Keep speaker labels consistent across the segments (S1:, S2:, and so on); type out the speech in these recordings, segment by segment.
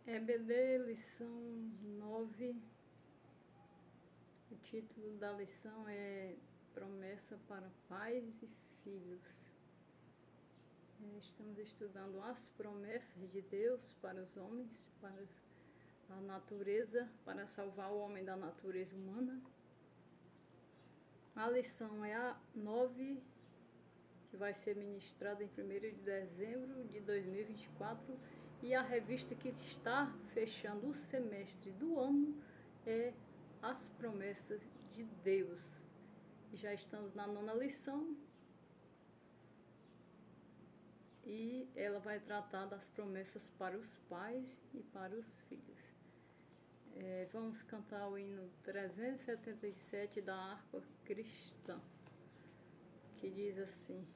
S1: EBD, lição 9. O título da lição é Promessa para Pais e Filhos. Estamos estudando as promessas de Deus para os homens, para a natureza, para salvar o homem da natureza humana. A lição é a 9, que vai ser ministrada em 1º de dezembro de 2024, e a revista que está fechando o semestre do ano é As Promessas de Deus. Já estamos na 9ª lição e ela vai tratar das promessas para os pais e para os filhos. Vamos cantar o hino 377 da harpa cristã, que diz assim: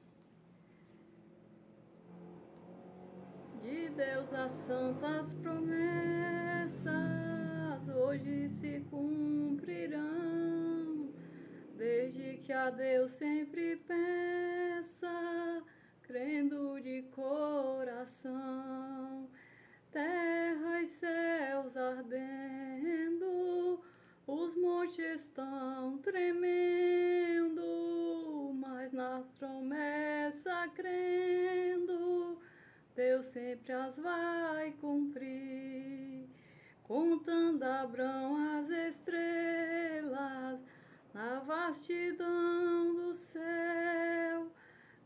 S1: de Deus as santas promessas hoje se cumprirão, desde que a Deus sempre peça, crendo de coração. Terra e céus ardendo, os montes estão tremendo, mas na promessa crendo, Deus sempre as vai cumprir. Contando Abrão as estrelas na vastidão do céu,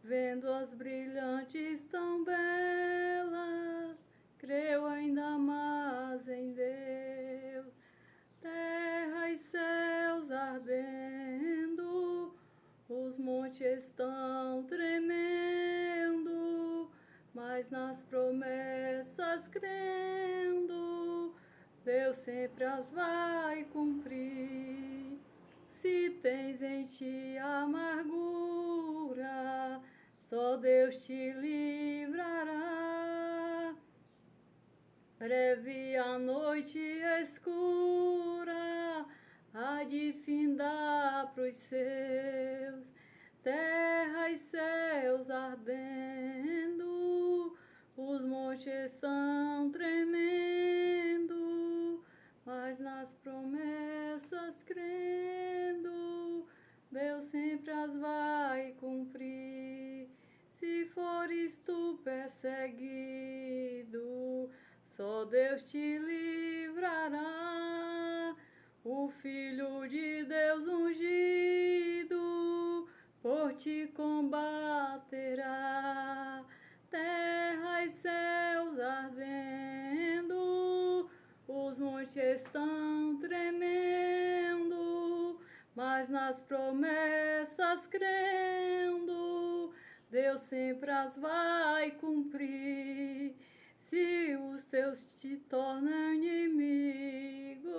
S1: vendo as brilhantes tão belas, creu ainda mais em Deus. Terra e céus ardendo, os montes estão tremendo, mas nas promessas crendo, Deus sempre as vai cumprir. Se tens em ti amargura, só Deus te livrará. Breve a noite escura há de findar pros seus. Terra e céus ardendo, os montes estão tremendo, mas nas promessas crendo, Deus sempre as vai cumprir. Se fores tu perseguido, só Deus te livrará. O Filho de Deus ungido por ti combaterá. Terra e céus ardendo, os montes estão tremendo, mas nas promessas crendo, Deus sempre as vai cumprir. Se os teus te tornam inimigos,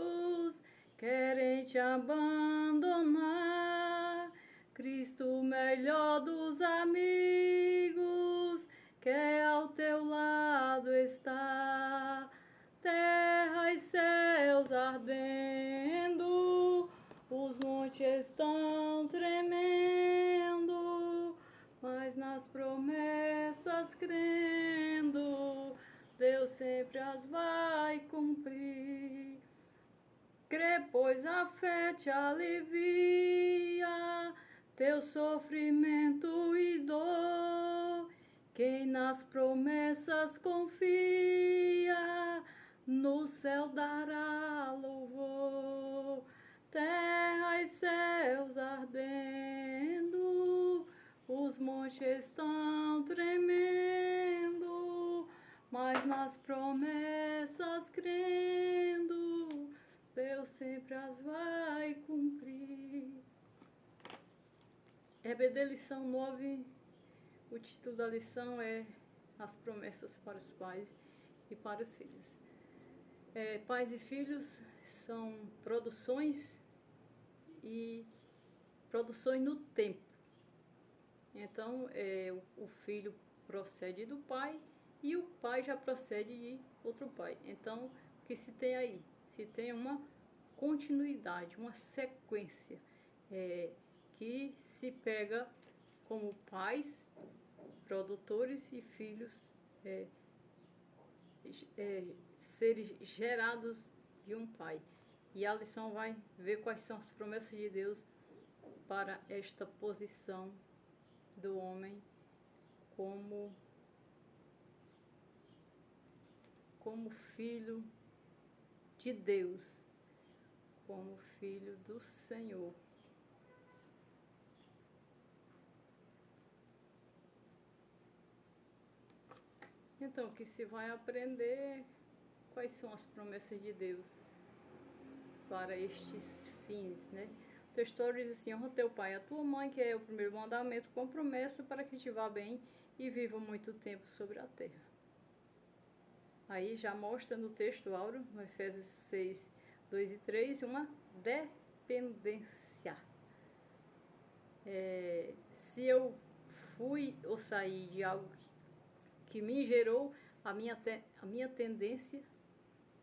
S1: querem te abandonar, Cristo, melhor dos amigos, quer ao teu lado estar. Terra e céus ardendo, os montes estão tremendo, mas nas promessas crendo, Deus sempre as vai cumprir. Crê, pois a fé te alivia teu sofrimento e dor. Quem nas promessas confia, no céu dará louvor. Terra e céus ardendo, os montes estão tremendo, mas nas promessas crendo, Deus sempre as vai cumprir. EBD lição 9, o título da lição é As Promessas para os Pais e para os Filhos. Pais e filhos são produções e produções no tempo. Então, o filho procede do pai e o pai já procede de outro pai. Então, o que se tem aí? Se tem uma continuidade, uma sequência, que se pega como pais, produtores e filhos seres gerados de um pai. E a lição vai ver quais são as promessas de Deus para esta posição do homem como filho de Deus, como filho do Senhor. Então, que se vai aprender quais são as promessas de Deus para estes fins, né? O texto diz assim: honra teu pai e a tua mãe, que é o primeiro mandamento com promessa para que te vá bem e viva muito tempo sobre a terra. Aí já mostra no texto áureo, no Efésios 6, 2 e 3, uma dependência. Se eu fui ou saí de algo que me gerou, a minha tendência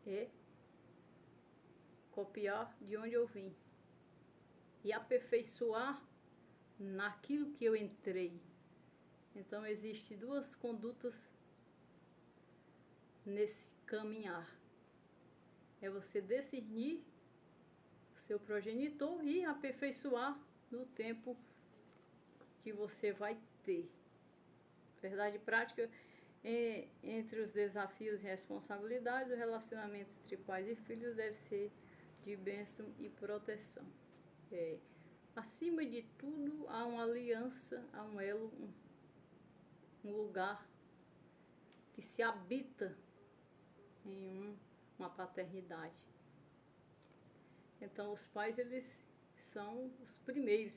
S1: é copiar de onde eu vim e aperfeiçoar naquilo que eu entrei. Então existem duas condutas nesse caminhar. É você discernir o seu progenitor e aperfeiçoar no tempo que você vai ter. Verdade prática, entre os desafios e responsabilidades, o relacionamento entre pais e filhos deve ser de bênção e proteção. Acima de tudo, há uma aliança, há um elo, um lugar que se habita em uma paternidade. Então, os pais, eles são os primeiros.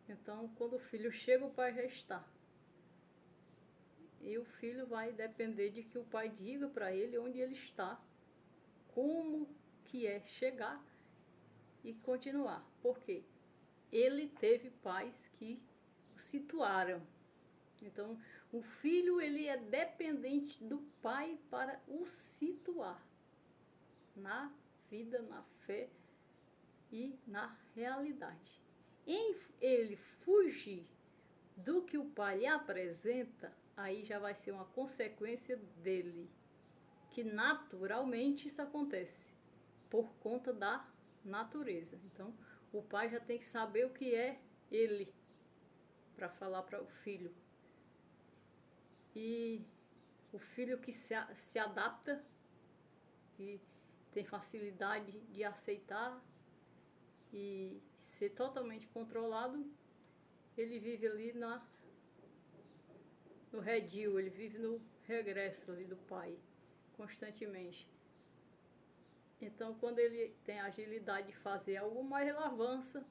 S1: Então, quando o filho chega, o pai já está. E o filho vai depender de que o pai diga para ele onde ele está, como que é chegar e continuar. Por quê? Ele teve pais que o situaram. Então, o filho, ele é dependente do pai para o situar na vida, na fé e na realidade. Em ele fugir do que o pai lhe apresenta, aí já vai ser uma consequência dele, que naturalmente isso acontece, por conta da natureza. Então, o pai já tem que saber o que é ele, para falar para o filho. E o filho que se adapta, que tem facilidade de aceitar e ser totalmente controlado, ele vive ali no redil, ele vive no regresso ali do pai, constantemente. Então, quando ele tem a agilidade de fazer algo mais, ele avança.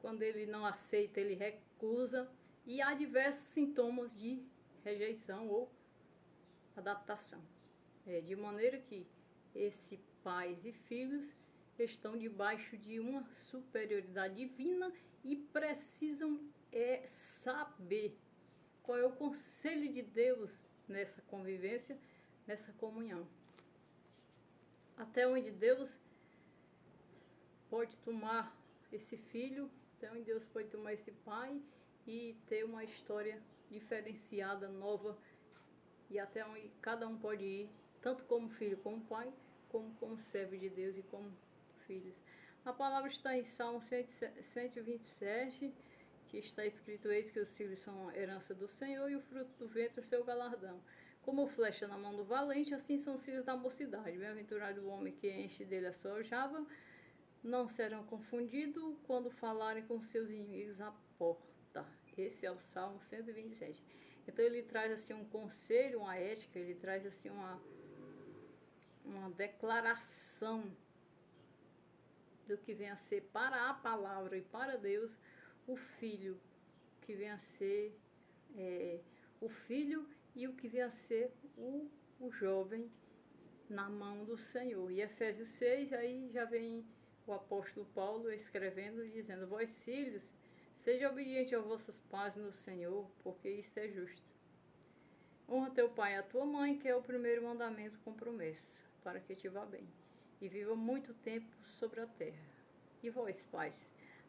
S1: Quando ele não aceita, ele recusa. E há diversos sintomas de rejeição ou adaptação. De maneira que esses pais e filhos estão debaixo de uma superioridade divina e precisam saber qual é o conselho de Deus nessa convivência, nessa comunhão. Até onde Deus pode tomar esse filho, até onde Deus pode tomar esse pai e ter uma história diferenciada, nova, e até onde cada um pode ir, tanto como filho, como pai, como servo de Deus e como filhos. A palavra está em Salmo 127, que está escrito: eis que os filhos são a herança do Senhor e o fruto do ventre o seu galardão. Como flecha na mão do valente, assim são os filhos da mocidade. Bem-aventurado o homem que enche dele a sua aljava, não serão confundidos quando falarem com seus inimigos à porta. Esse é o Salmo 127. Então ele traz assim um conselho, uma ética, ele traz assim uma declaração do que vem a ser para a palavra e para Deus o filho, que vem a ser o filho e o que vem a ser o jovem na mão do Senhor. E Efésios 6, aí já vem o apóstolo Paulo escrevendo, dizendo: vós filhos, seja obediente aos vossos pais no Senhor, porque isto é justo. Honra teu pai e a tua mãe, que é o primeiro mandamento com promessa, para que te vá bem, e viva muito tempo sobre a terra. E vós, pais,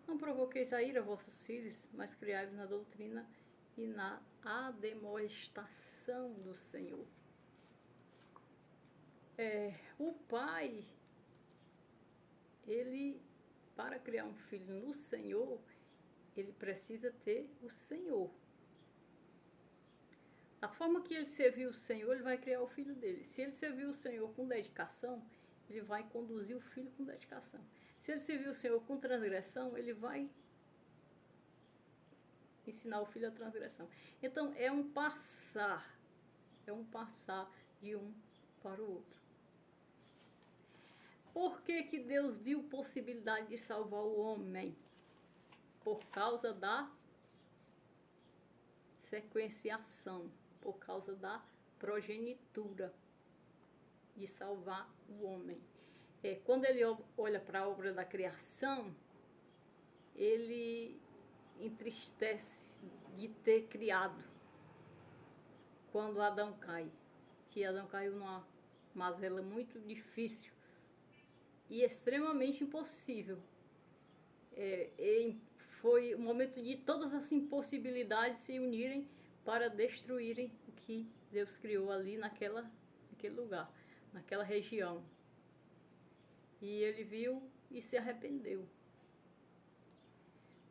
S1: não provoqueis a ira a vossos filhos, mas criai-vos na doutrina e na ademoestação do Senhor. O pai, ele, para criar um filho no Senhor, ele precisa ter o Senhor. A forma que ele serviu o Senhor, ele vai criar o filho dele. Se ele serviu o Senhor com dedicação, ele vai conduzir o filho com dedicação. Se ele serviu o Senhor com transgressão, ele vai ensinar o filho a transgressão. Então, é um passar de um para o outro. Por que que Deus viu possibilidade de salvar o homem? Por causa da sequenciação, por causa da progenitura, de salvar o homem. Quando ele olha para a obra da criação, ele entristece de ter criado quando Adão cai, que Adão caiu numa mazela muito difícil e extremamente impossível. Foi o momento de todas as impossibilidades se unirem para destruírem o que Deus criou ali naquele lugar, naquela região. E ele viu e se arrependeu.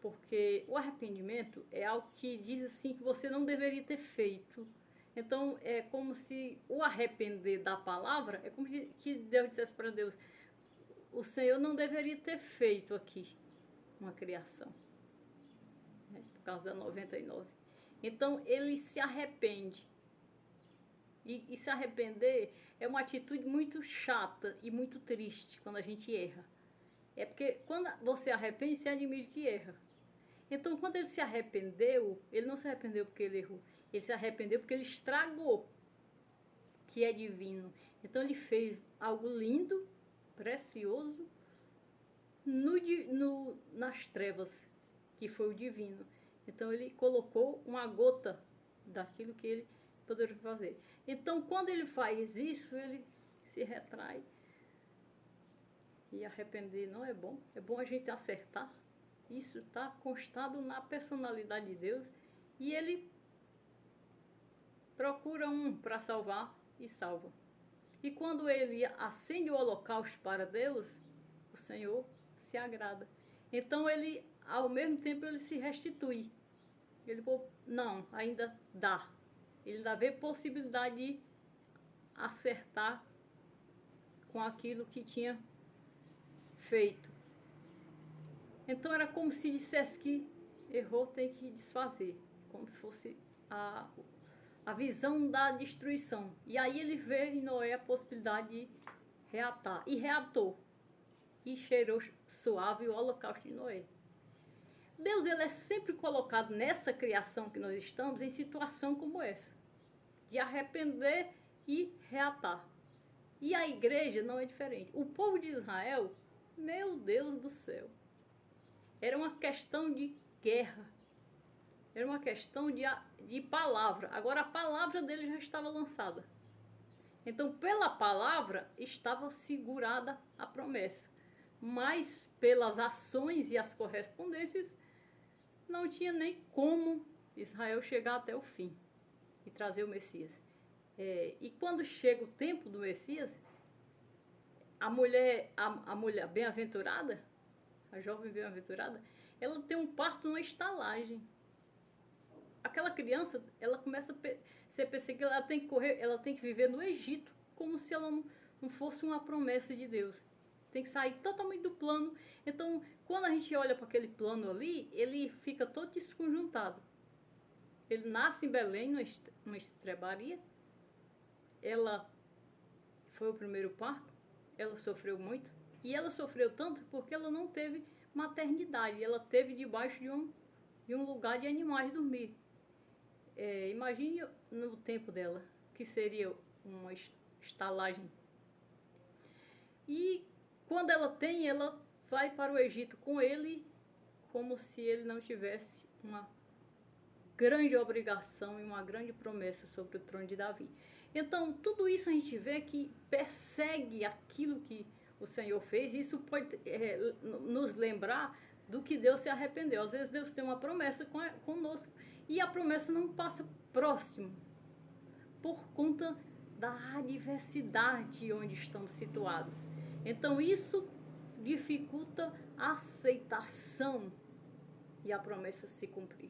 S1: Porque o arrependimento é algo que diz assim que você não deveria ter feito. Então é como se o arrepender da palavra, é como que Deus dissesse para Deus: o Senhor não deveria ter feito aqui uma criação, por causa da 99. Então ele se arrepende. E se arrepender é uma atitude muito chata e muito triste quando a gente erra. É porque quando você arrepende, você admite que erra. Então, quando ele se arrependeu, ele não se arrependeu porque ele errou. Ele se arrependeu porque ele estragou, que é divino. Então, ele fez algo lindo, precioso, nas trevas, que foi o divino. Então, ele colocou uma gota daquilo que ele poderia fazer. Então, quando ele faz isso, ele se retrai. E arrepender não é bom. É bom a gente acertar. Isso está constado na personalidade de Deus. E ele procura um para salvar e salva. E quando ele acende o holocausto para Deus, o Senhor se agrada. Então ele, ao mesmo tempo, ele se restitui. Ele, não, ainda dá. Ele ainda vê possibilidade de acertar com aquilo que tinha feito. Então era como se dissesse que errou, tem que desfazer, como se fosse a visão da destruição. E aí ele vê em Noé a possibilidade de reatar. E reatou. E cheirou suave o holocausto de Noé. Deus, ele é sempre colocado nessa criação que nós estamos em situação como essa, de arrepender e reatar. E a igreja não é diferente. O povo de Israel, meu Deus do céu, era uma questão de guerra, era uma questão de palavra. Agora a palavra dele já estava lançada. Então pela palavra estava segurada a promessa, mas pelas ações e as correspondências não tinha nem como Israel chegar até o fim e trazer o Messias. E quando chega o tempo do Messias, a mulher bem-aventurada, a jovem bem-aventurada, ela tem um parto numa estalagem. Aquela criança, ela começa a ser perseguida, ela tem que correr, ela tem que viver no Egito, como se ela não fosse uma promessa de Deus. Tem que sair totalmente do plano. Então, quando a gente olha para aquele plano ali, ele fica todo desconjuntado. Ele nasce em Belém, numa estrebaria. Ela foi o primeiro parto. Ela sofreu muito. E ela sofreu tanto porque ela não teve maternidade. Ela teve debaixo de um lugar de animais dormir. Imagine no tempo dela, que seria uma estalagem. E quando ela vai para o Egito com ele, como se ele não tivesse uma grande obrigação e uma grande promessa sobre o trono de Davi. Então, tudo isso a gente vê que persegue aquilo que o Senhor fez. Isso pode nos lembrar do que Deus se arrependeu. Às vezes Deus tem uma promessa conosco e a promessa não passa próximo por conta da adversidade onde estamos situados. Então isso dificulta a aceitação e a promessa se cumprir.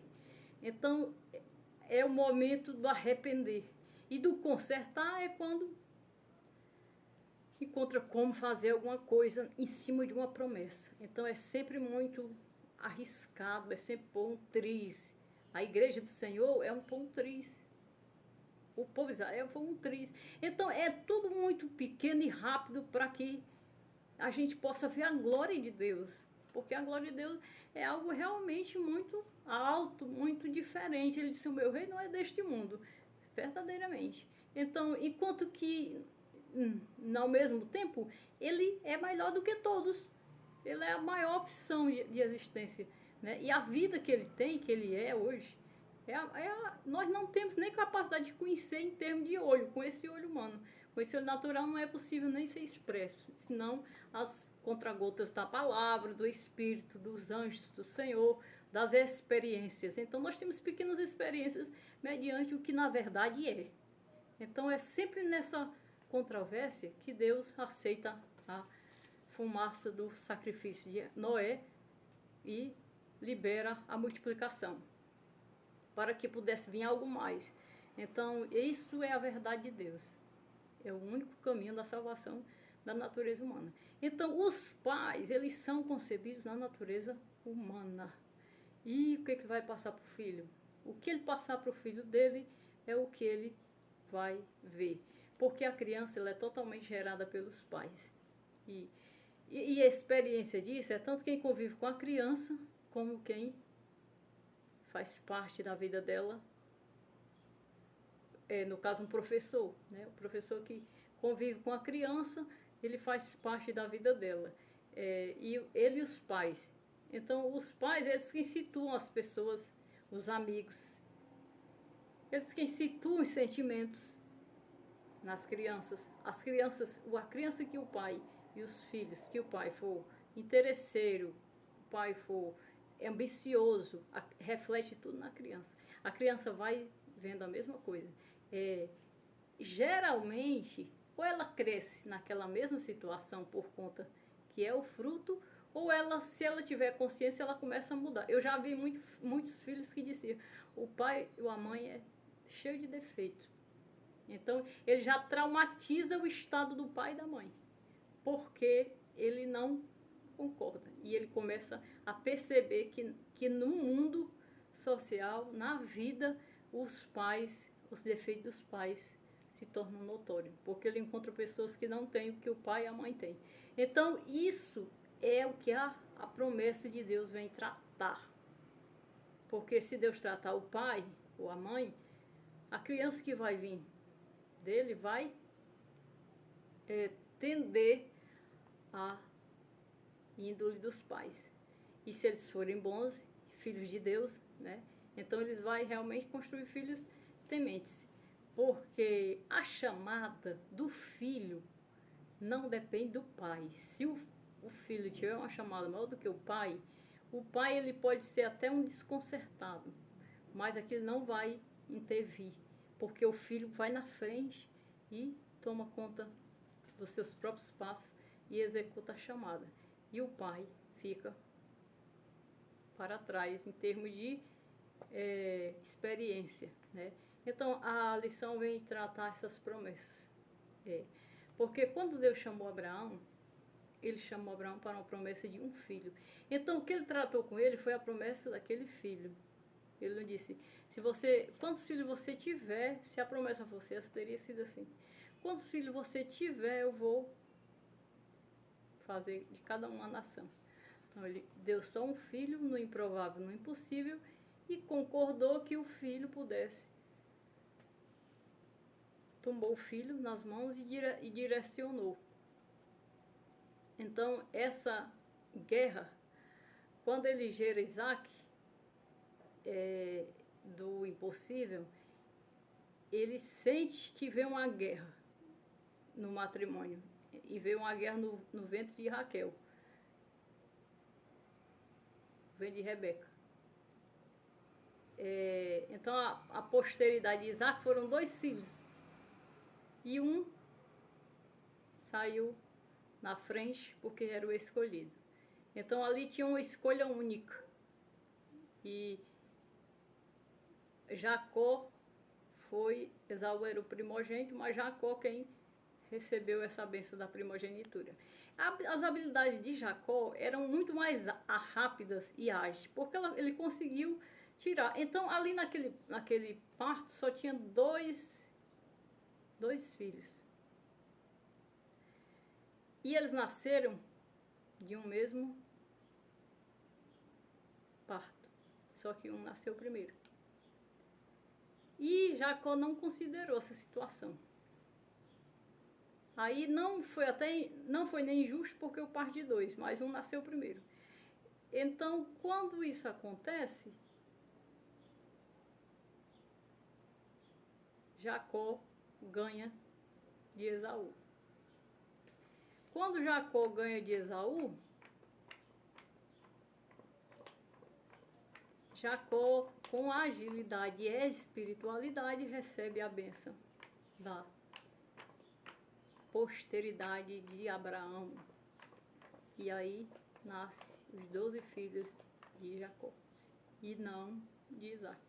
S1: Então é o momento do arrepender. E do consertar é quando encontra como fazer alguma coisa em cima de uma promessa. Então é sempre muito arriscado, é sempre pôr um triz. A igreja do Senhor é um pôr um triz. O povo de Israel foi um triz. Então é tudo muito pequeno e rápido para que a gente possa ver a glória de Deus. Porque a glória de Deus é algo realmente muito alto, muito diferente. Ele disse, o meu reino não é deste mundo, verdadeiramente. Então, enquanto que, ao mesmo tempo, ele é melhor do que todos. Ele é a maior opção de existência. Né? E a vida que ele tem, que ele é hoje, nós não temos nem capacidade de conhecer em termos de olho, com esse olho humano. Com esse olho natural não é possível nem ser expresso, senão as contragotas da palavra, do Espírito, dos anjos do Senhor, das experiências. Então nós temos pequenas experiências mediante o que na verdade é. Então é sempre nessa controvérsia que Deus aceita a fumaça do sacrifício de Noé e libera a multiplicação, para que pudesse vir algo mais. Então, isso é a verdade de Deus. É o único caminho da salvação da natureza humana. Então, os pais, eles são concebidos na natureza humana. E o que ele vai passar para o filho? O que ele passar para o filho dele é o que ele vai ver. Porque a criança ela é totalmente gerada pelos pais. E a experiência disso é tanto quem convive com a criança, como quem faz parte da vida dela, no caso um professor, né? O professor que convive com a criança, ele faz parte da vida dela, e ele e os pais. Então os pais, eles que situam as pessoas, os amigos, eles que situam os sentimentos nas crianças. A criança que o pai e os filhos, que o pai for interesseiro, o pai for ambicioso, reflete tudo na criança. A criança vai vendo a mesma coisa. Geralmente, ou ela cresce naquela mesma situação por conta que é o fruto, ou ela, se ela tiver consciência, ela começa a mudar. Eu já vi muitos filhos que diziam, o pai ou a mãe é cheio de defeito. Então, ele já traumatiza o estado do pai e da mãe, porque ele não concorda. E ele começa a perceber que no mundo social, na vida, os defeitos dos pais se tornam notórios, porque ele encontra pessoas que não têm o que o pai e a mãe têm. Então, isso é o que a promessa de Deus vem tratar. Porque se Deus tratar o pai ou a mãe, a criança que vai vir dele vai tender a índole dos pais. E se eles forem bons, filhos de Deus, né? Então eles vão realmente construir filhos tementes. Porque a chamada do filho não depende do pai. Se o filho tiver uma chamada maior do que o pai ele pode ser até um desconcertado, mas aquilo não vai intervir, porque o filho vai na frente e toma conta dos seus próprios passos e executa a chamada. E o pai fica para trás em termos de experiência, né? Então a lição vem tratar essas promessas. Porque quando Deus chamou Abraão, ele chamou Abraão para uma promessa de um filho. Então o que ele tratou com ele foi a promessa daquele filho. Ele não disse, quantos filhos você tiver, se a promessa fosse essa, teria sido assim. Quantos filhos você tiver, eu vou fazer de cada uma nação. Então ele deu só um filho, no improvável, no impossível, e concordou que o filho pudesse. Tomou o filho nas mãos e direcionou. Então essa guerra, quando ele gera Isaac, do impossível, ele sente que vem uma guerra no matrimônio, e veio uma guerra no ventre de Raquel, ventre de Rebeca. Então a posteridade de Isaac foram 2 filhos, e um saiu na frente porque era o escolhido. Então ali tinha uma escolha única. E Jacó Esaú era o primogênito, mas Jacó quem recebeu essa bênção da primogenitura. As habilidades de Jacó eram muito mais rápidas e ágeis, porque ele conseguiu tirar. Então ali naquele parto só tinha dois filhos. E eles nasceram de um mesmo parto, só que um nasceu primeiro. E Jacó não considerou essa situação. Aí não foi nem justo porque eu parto de dois, mas um nasceu primeiro. Então, quando isso acontece, Jacó ganha de Esaú. Quando Jacó ganha de Esaú, Jacó, com agilidade e espiritualidade, recebe a bênção da posteridade de Abraão. E aí nasce os 12 filhos de Jacó, e não de Isaac.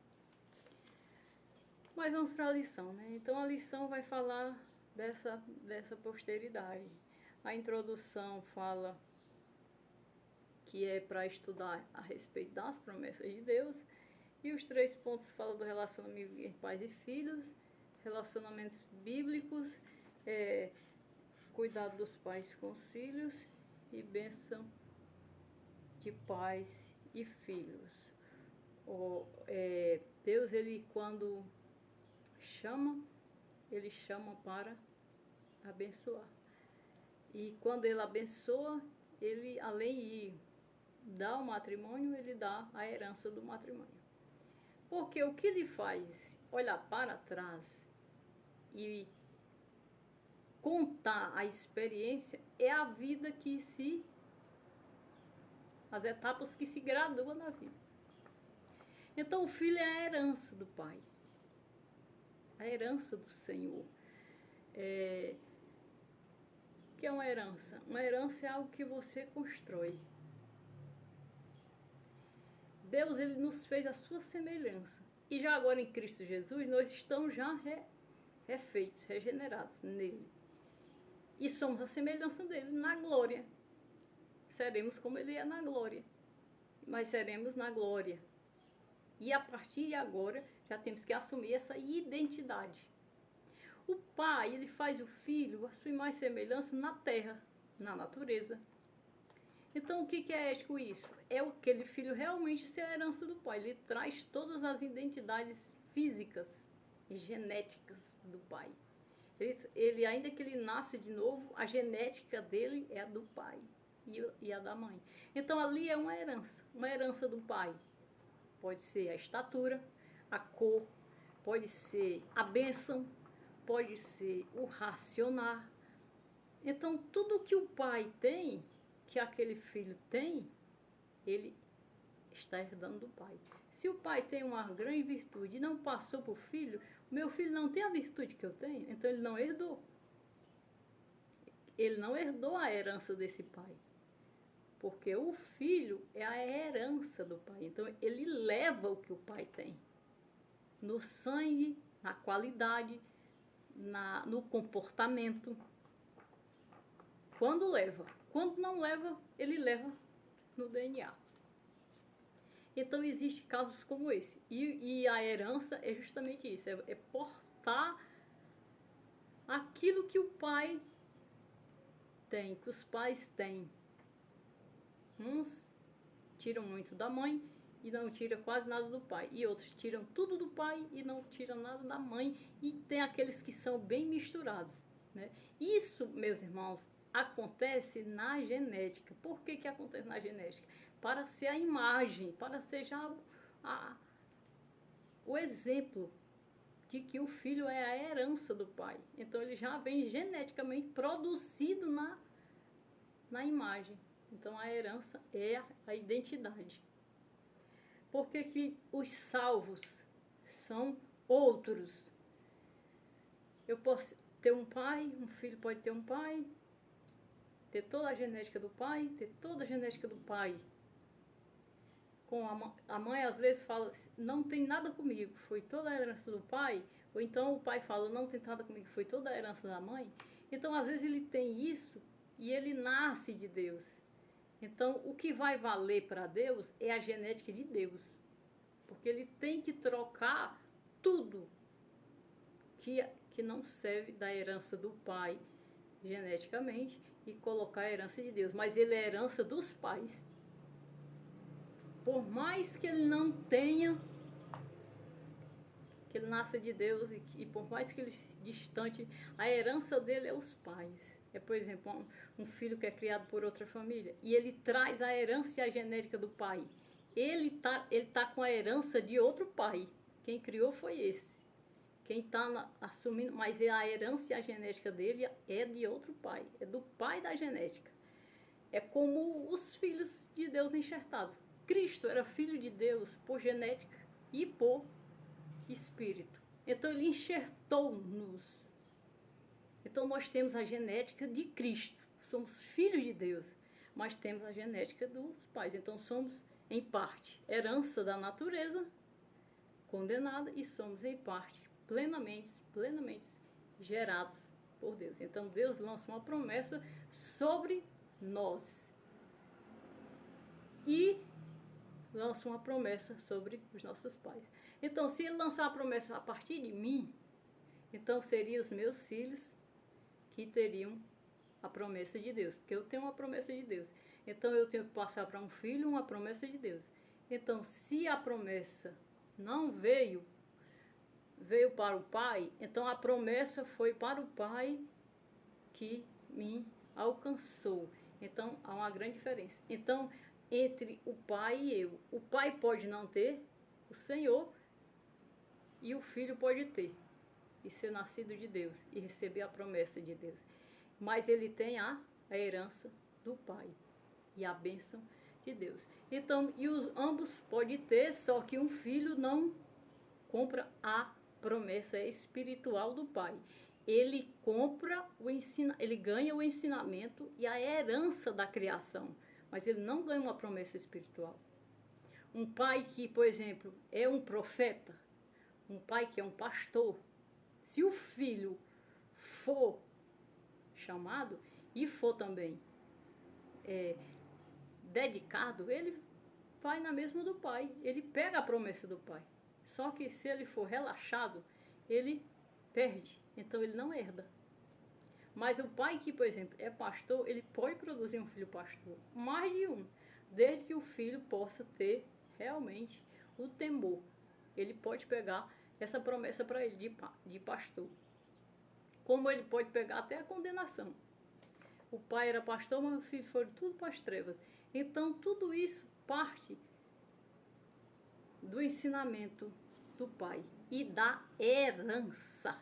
S1: Mas vamos para a lição, né? Então a lição vai falar dessa posteridade. A introdução fala que é para estudar a respeito das promessas de Deus. E os 3 pontos falam do relacionamento entre pais e filhos, relacionamentos bíblicos, cuidado dos pais com os filhos e bênção de pais e filhos. Deus, ele quando chama, ele chama para abençoar. E quando ele abençoa, ele, além de dar o matrimônio, ele dá a herança do matrimônio. Porque o que lhe faz olhar para trás e contar a experiência é a vida as etapas que se graduam na vida. Então o filho é a herança do pai, a herança do Senhor. O que é uma herança? Uma herança é algo que você constrói. Deus, ele nos fez a sua semelhança. E já agora em Cristo Jesus, nós estamos já refeitos, regenerados nele. E somos a semelhança dele na glória. Seremos como ele é na glória. Mas seremos na glória. E a partir de agora, já temos que assumir essa identidade. O pai, ele faz o filho, a sua imagem e semelhança na terra, na natureza. Então, o que é ético isso? É aquele filho realmente ser a herança do pai. Ele traz todas as identidades físicas e genéticas do pai. Ele, ainda que ele nasce de novo, a genética dele é a do pai e a da mãe. Então, ali é uma herança do pai. Pode ser a estatura, a cor, pode ser a bênção, pode ser o racionar. Então, tudo que o pai tem, que aquele filho tem, ele está herdando do pai. Se o pai tem uma grande virtude e não passou para o filho, meu filho não tem a virtude que eu tenho, então ele não herdou. Ele não herdou a herança desse pai. Porque o filho é a herança do pai. Então ele leva o que o pai tem. No sangue, na qualidade, no comportamento. Quando leva. Quando não leva, ele leva no DNA. Então existem casos como esse. E a herança é justamente isso. É portar aquilo que o pai tem, que os pais têm. Uns tiram muito da mãe e não tiram quase nada do pai. E outros tiram tudo do pai e não tiram nada da mãe. E tem aqueles que são bem misturados, né? Isso, meus irmãos, acontece na genética. Por que acontece na genética? Para ser a imagem, para ser já o exemplo de que o filho é a herança do pai. Então ele já vem geneticamente produzido na imagem. Então a herança é a identidade. Por que os salvos são outros? ter um pai, um filho pode ter um pai, ter toda a genética do pai, ter toda a genética do pai. Com a mãe às vezes fala, não tem nada comigo, foi toda a herança do pai. Ou então o pai fala, não tem nada comigo, foi toda a herança da mãe. Então às vezes ele tem isso e ele nasce de Deus. Então o que vai valer para Deus é a genética de Deus. Porque ele tem que trocar tudo que não serve da herança do pai geneticamente e colocar a herança de Deus. Mas ele é a herança dos pais. Por mais que ele não tenha, que ele nasça de Deus e por mais que ele distante, a herança dele é os pais. É, por exemplo, um filho que é criado por outra família e ele traz a herança e a genética do pai. Ele tá com a herança de outro pai. Quem criou foi esse. Quem está assumindo, mas a herança e a genética dele é de outro pai. É do pai da genética. É como os filhos de Deus enxertados. Cristo era filho de Deus por genética e por espírito. Então ele enxertou-nos. Então nós temos a genética de Cristo. Somos filhos de Deus, mas temos a genética dos pais. Então somos, em parte, herança da natureza condenada e somos, em parte, plenamente gerados por Deus. Então Deus lança uma promessa sobre nós. E lança uma promessa sobre os nossos pais. Então, se ele lançar a promessa a partir de mim, então seriam os meus filhos que teriam a promessa de Deus, porque eu tenho uma promessa de Deus. Então, eu tenho que passar para um filho uma promessa de Deus. Então, se a promessa não veio para o pai, então a promessa foi para o pai que me alcançou. Então, há uma grande diferença. Então, entre o pai e eu. O pai pode não ter o Senhor e o filho pode ter e ser nascido de Deus e receber a promessa de Deus. Mas ele tem a herança do pai e a bênção de Deus. Então, ambos podem ter, só que um filho não compra a promessa espiritual do pai. Ele compra ele ganha o ensinamento e a herança da criação, mas ele não ganha uma promessa espiritual. Um pai que, por exemplo, é um profeta, um pai que é um pastor, se o filho for chamado e for também dedicado, ele vai na mesma do pai, ele pega a promessa do pai. Só que se ele for relaxado, ele perde, então ele não herda. Mas o pai que, por exemplo, é pastor, ele pode produzir um filho pastor, mais de um, desde que o filho possa ter realmente o temor. Ele pode pegar essa promessa para ele de pastor. Como ele pode pegar até a condenação. O pai era pastor, mas os filhos foram tudo para as trevas. Então, tudo isso parte do ensinamento do pai e da herança.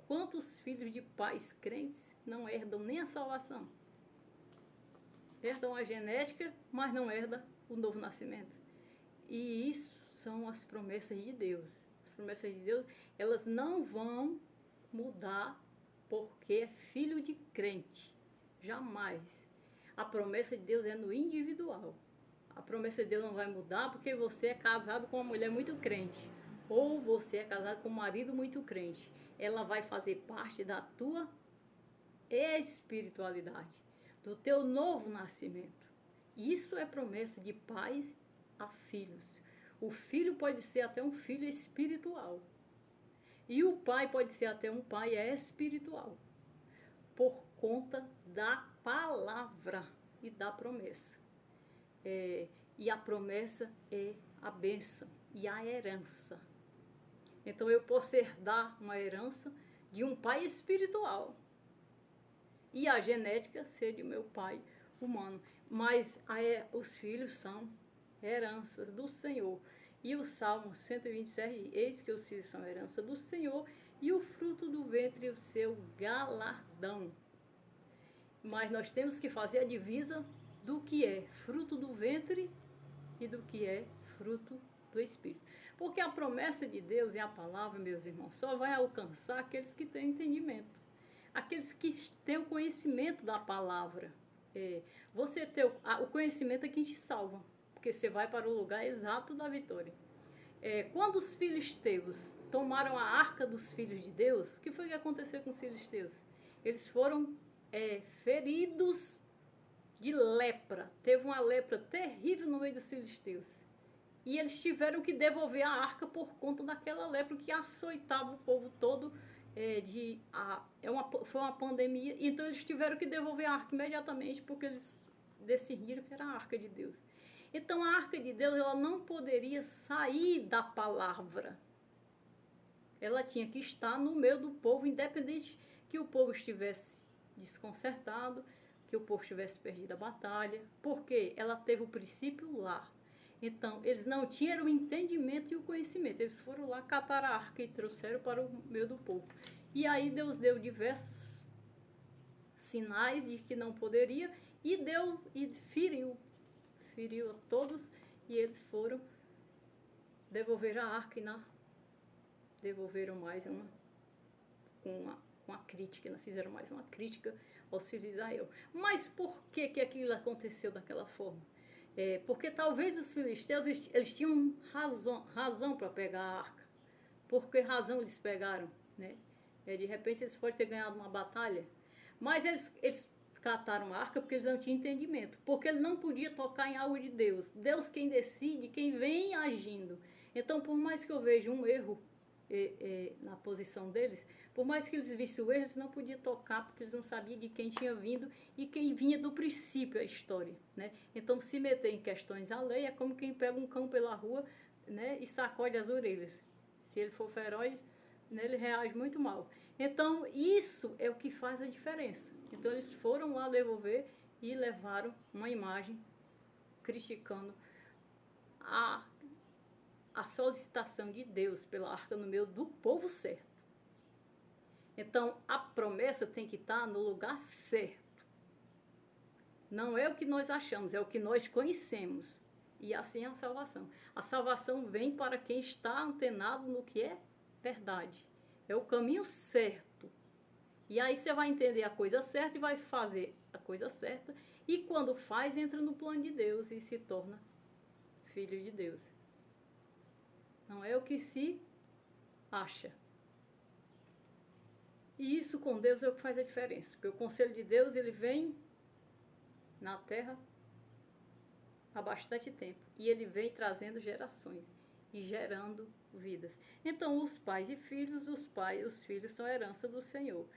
S1: Quantos filhos de pais crentes não herdam nem a salvação? Herdam a genética, mas não herdam o novo nascimento. E isso são as promessas de Deus. As promessas de Deus, elas não vão mudar porque é filho de crente. Jamais. A promessa de Deus é no individual. A promessa de Deus não vai mudar porque você é casado com uma mulher muito crente. Ou você é casado com um marido muito crente. Ela vai fazer parte da tua espiritualidade, do teu novo nascimento. Isso é promessa de pais a filhos. O filho pode ser até um filho espiritual. E o pai pode ser até um pai espiritual. Por conta da palavra e da promessa. E a promessa é a bênção e a herança. Então eu posso herdar uma herança de um pai espiritual. E a genética ser de meu pai humano. Mas os filhos são heranças do Senhor. E o Salmo 127 diz: eis que os filhos são herança do Senhor e o fruto do ventre o seu galardão. Mas nós temos que fazer a divisa do que é fruto do ventre e do que é fruto do Espírito. Porque a promessa de Deus e a palavra, meus irmãos, só vai alcançar aqueles que têm entendimento. aqueles que têm o conhecimento da palavra. Você ter o conhecimento é que te salva, porque você vai para o lugar exato da vitória. Quando os filisteus tomaram a arca dos filhos de Deus, o que foi que aconteceu com os filisteus? Eles foram feridos de lepra. Teve uma lepra terrível no meio dos filisteus. E eles tiveram que devolver a arca por conta daquela lepra que açoitava o povo todo. Foi uma pandemia, então eles tiveram que devolver a arca imediatamente, porque eles decidiram que era a arca de Deus. Então a arca de Deus, ela não poderia sair da palavra. Ela tinha que estar no meio do povo, independente que o povo estivesse desconcertado, que o povo tivesse perdido a batalha, porque ela teve o princípio lá. Então, eles não tinham o entendimento e o conhecimento. Eles foram lá catar a arca e trouxeram para o meio do povo. E aí Deus deu diversos sinais de que não poderia e feriu a todos, e eles foram devolver a arca e devolveram mais uma crítica, fizeram mais uma crítica aos filhos de Israel. Mas por que aquilo aconteceu daquela forma? Porque talvez os filisteus eles tinham razão para pegar a arca. Por que razão eles pegaram? Né? De repente eles podem ter ganhado uma batalha, mas eles cataram a arca porque eles não tinham entendimento, porque ele não podia tocar em algo de Deus. Deus quem decide, quem vem agindo. Então, por mais que eu veja um erro na posição deles, por mais que eles vissem o erro, eles não podiam tocar, porque eles não sabiam de quem tinha vindo e quem vinha do princípio a história, né? Então, se meter em questões alheias é como quem pega um cão pela rua, né, e sacode as orelhas. Se ele for feroz, né, ele reage muito mal. Então, isso é o que faz a diferença. Então, eles foram lá devolver e levaram uma imagem criticando a solicitação de Deus pela arca no meio do povo certo. Então, a promessa tem que estar no lugar certo. Não é o que nós achamos, é o que nós conhecemos. E assim é a salvação. A salvação vem para quem está antenado no que é verdade. É o caminho certo. E aí você vai entender a coisa certa e vai fazer a coisa certa. E quando faz, entra no plano de Deus e se torna filho de Deus. Não é o que se acha. E isso com Deus é o que faz a diferença. Porque o conselho de Deus, ele vem na terra há bastante tempo. E ele vem trazendo gerações e gerando vidas. Então, os pais e filhos, os filhos são a herança do Senhor.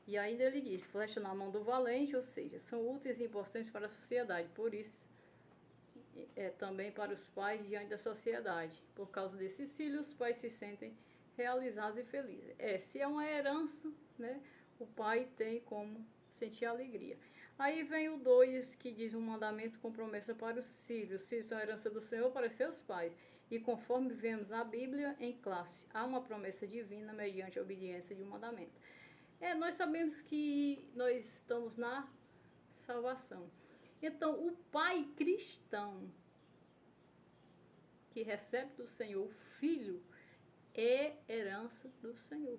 S1: E ainda ele diz, flecha na mão do valente, ou seja, são úteis e importantes para a sociedade. Por isso, também para os pais diante da sociedade. Por causa desses filhos, os pais se sentem realizados e felizes. Se é uma herança, né, o pai tem como sentir alegria. Aí vem o 2, que diz um mandamento com promessa para os filhos. Os filhos são a herança do Senhor para seus pais. E conforme vemos na Bíblia, em classe, há uma promessa divina mediante a obediência de um mandamento. Nós sabemos que nós estamos na salvação. Então, o pai cristão que recebe do Senhor o filho é herança do Senhor.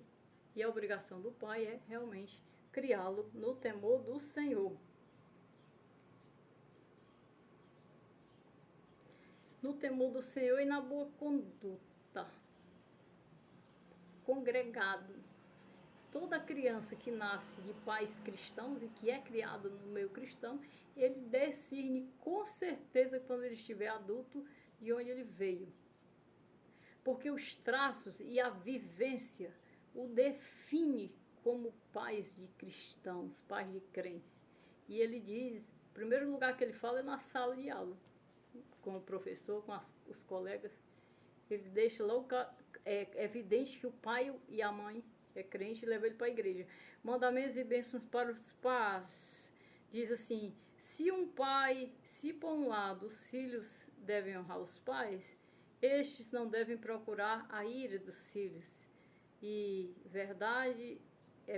S1: E a obrigação do pai é realmente criá-lo no temor do Senhor. No temor do Senhor e na boa conduta. Congregado. Toda criança que nasce de pais cristãos e que é criado no meio cristão, ele discerne com certeza quando ele estiver adulto de onde ele veio. Porque os traços e a vivência o define como pais de cristãos, pais de crentes. E ele diz, o primeiro lugar que ele fala é na sala de aula, com o professor, com os colegas. Ele deixa logo evidente que o pai e a mãe é crente e leva ele para a igreja. Mandamentos e bênçãos para os pais. Diz assim, se por um lado os filhos devem honrar os pais, estes não devem procurar a ira dos filhos. E é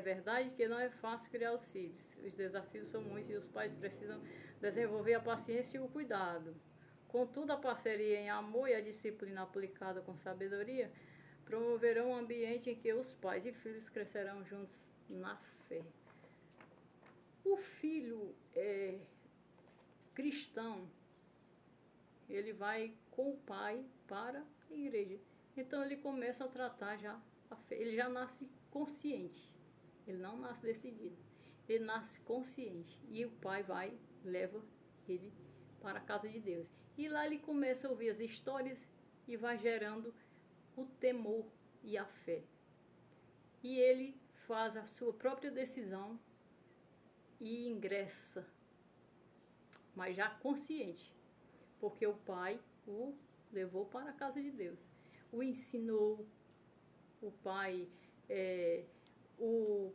S1: verdade que não é fácil criar os filhos. Os desafios são muitos e os pais precisam desenvolver a paciência e o cuidado. Contudo, a parceria em amor e a disciplina aplicada com sabedoria promoverão um ambiente em que os pais e filhos crescerão juntos na fé. O filho cristão, ele vai com o pai para a igreja. Então ele começa a tratar já a fé. Ele já nasce consciente. Ele não nasce decidido. Ele nasce consciente. E o pai leva ele para a casa de Deus. E lá ele começa a ouvir as histórias e vai gerando o temor e a fé. E ele faz a sua própria decisão e ingressa, mas já consciente, porque o pai o levou para a casa de Deus, o ensinou, o pai o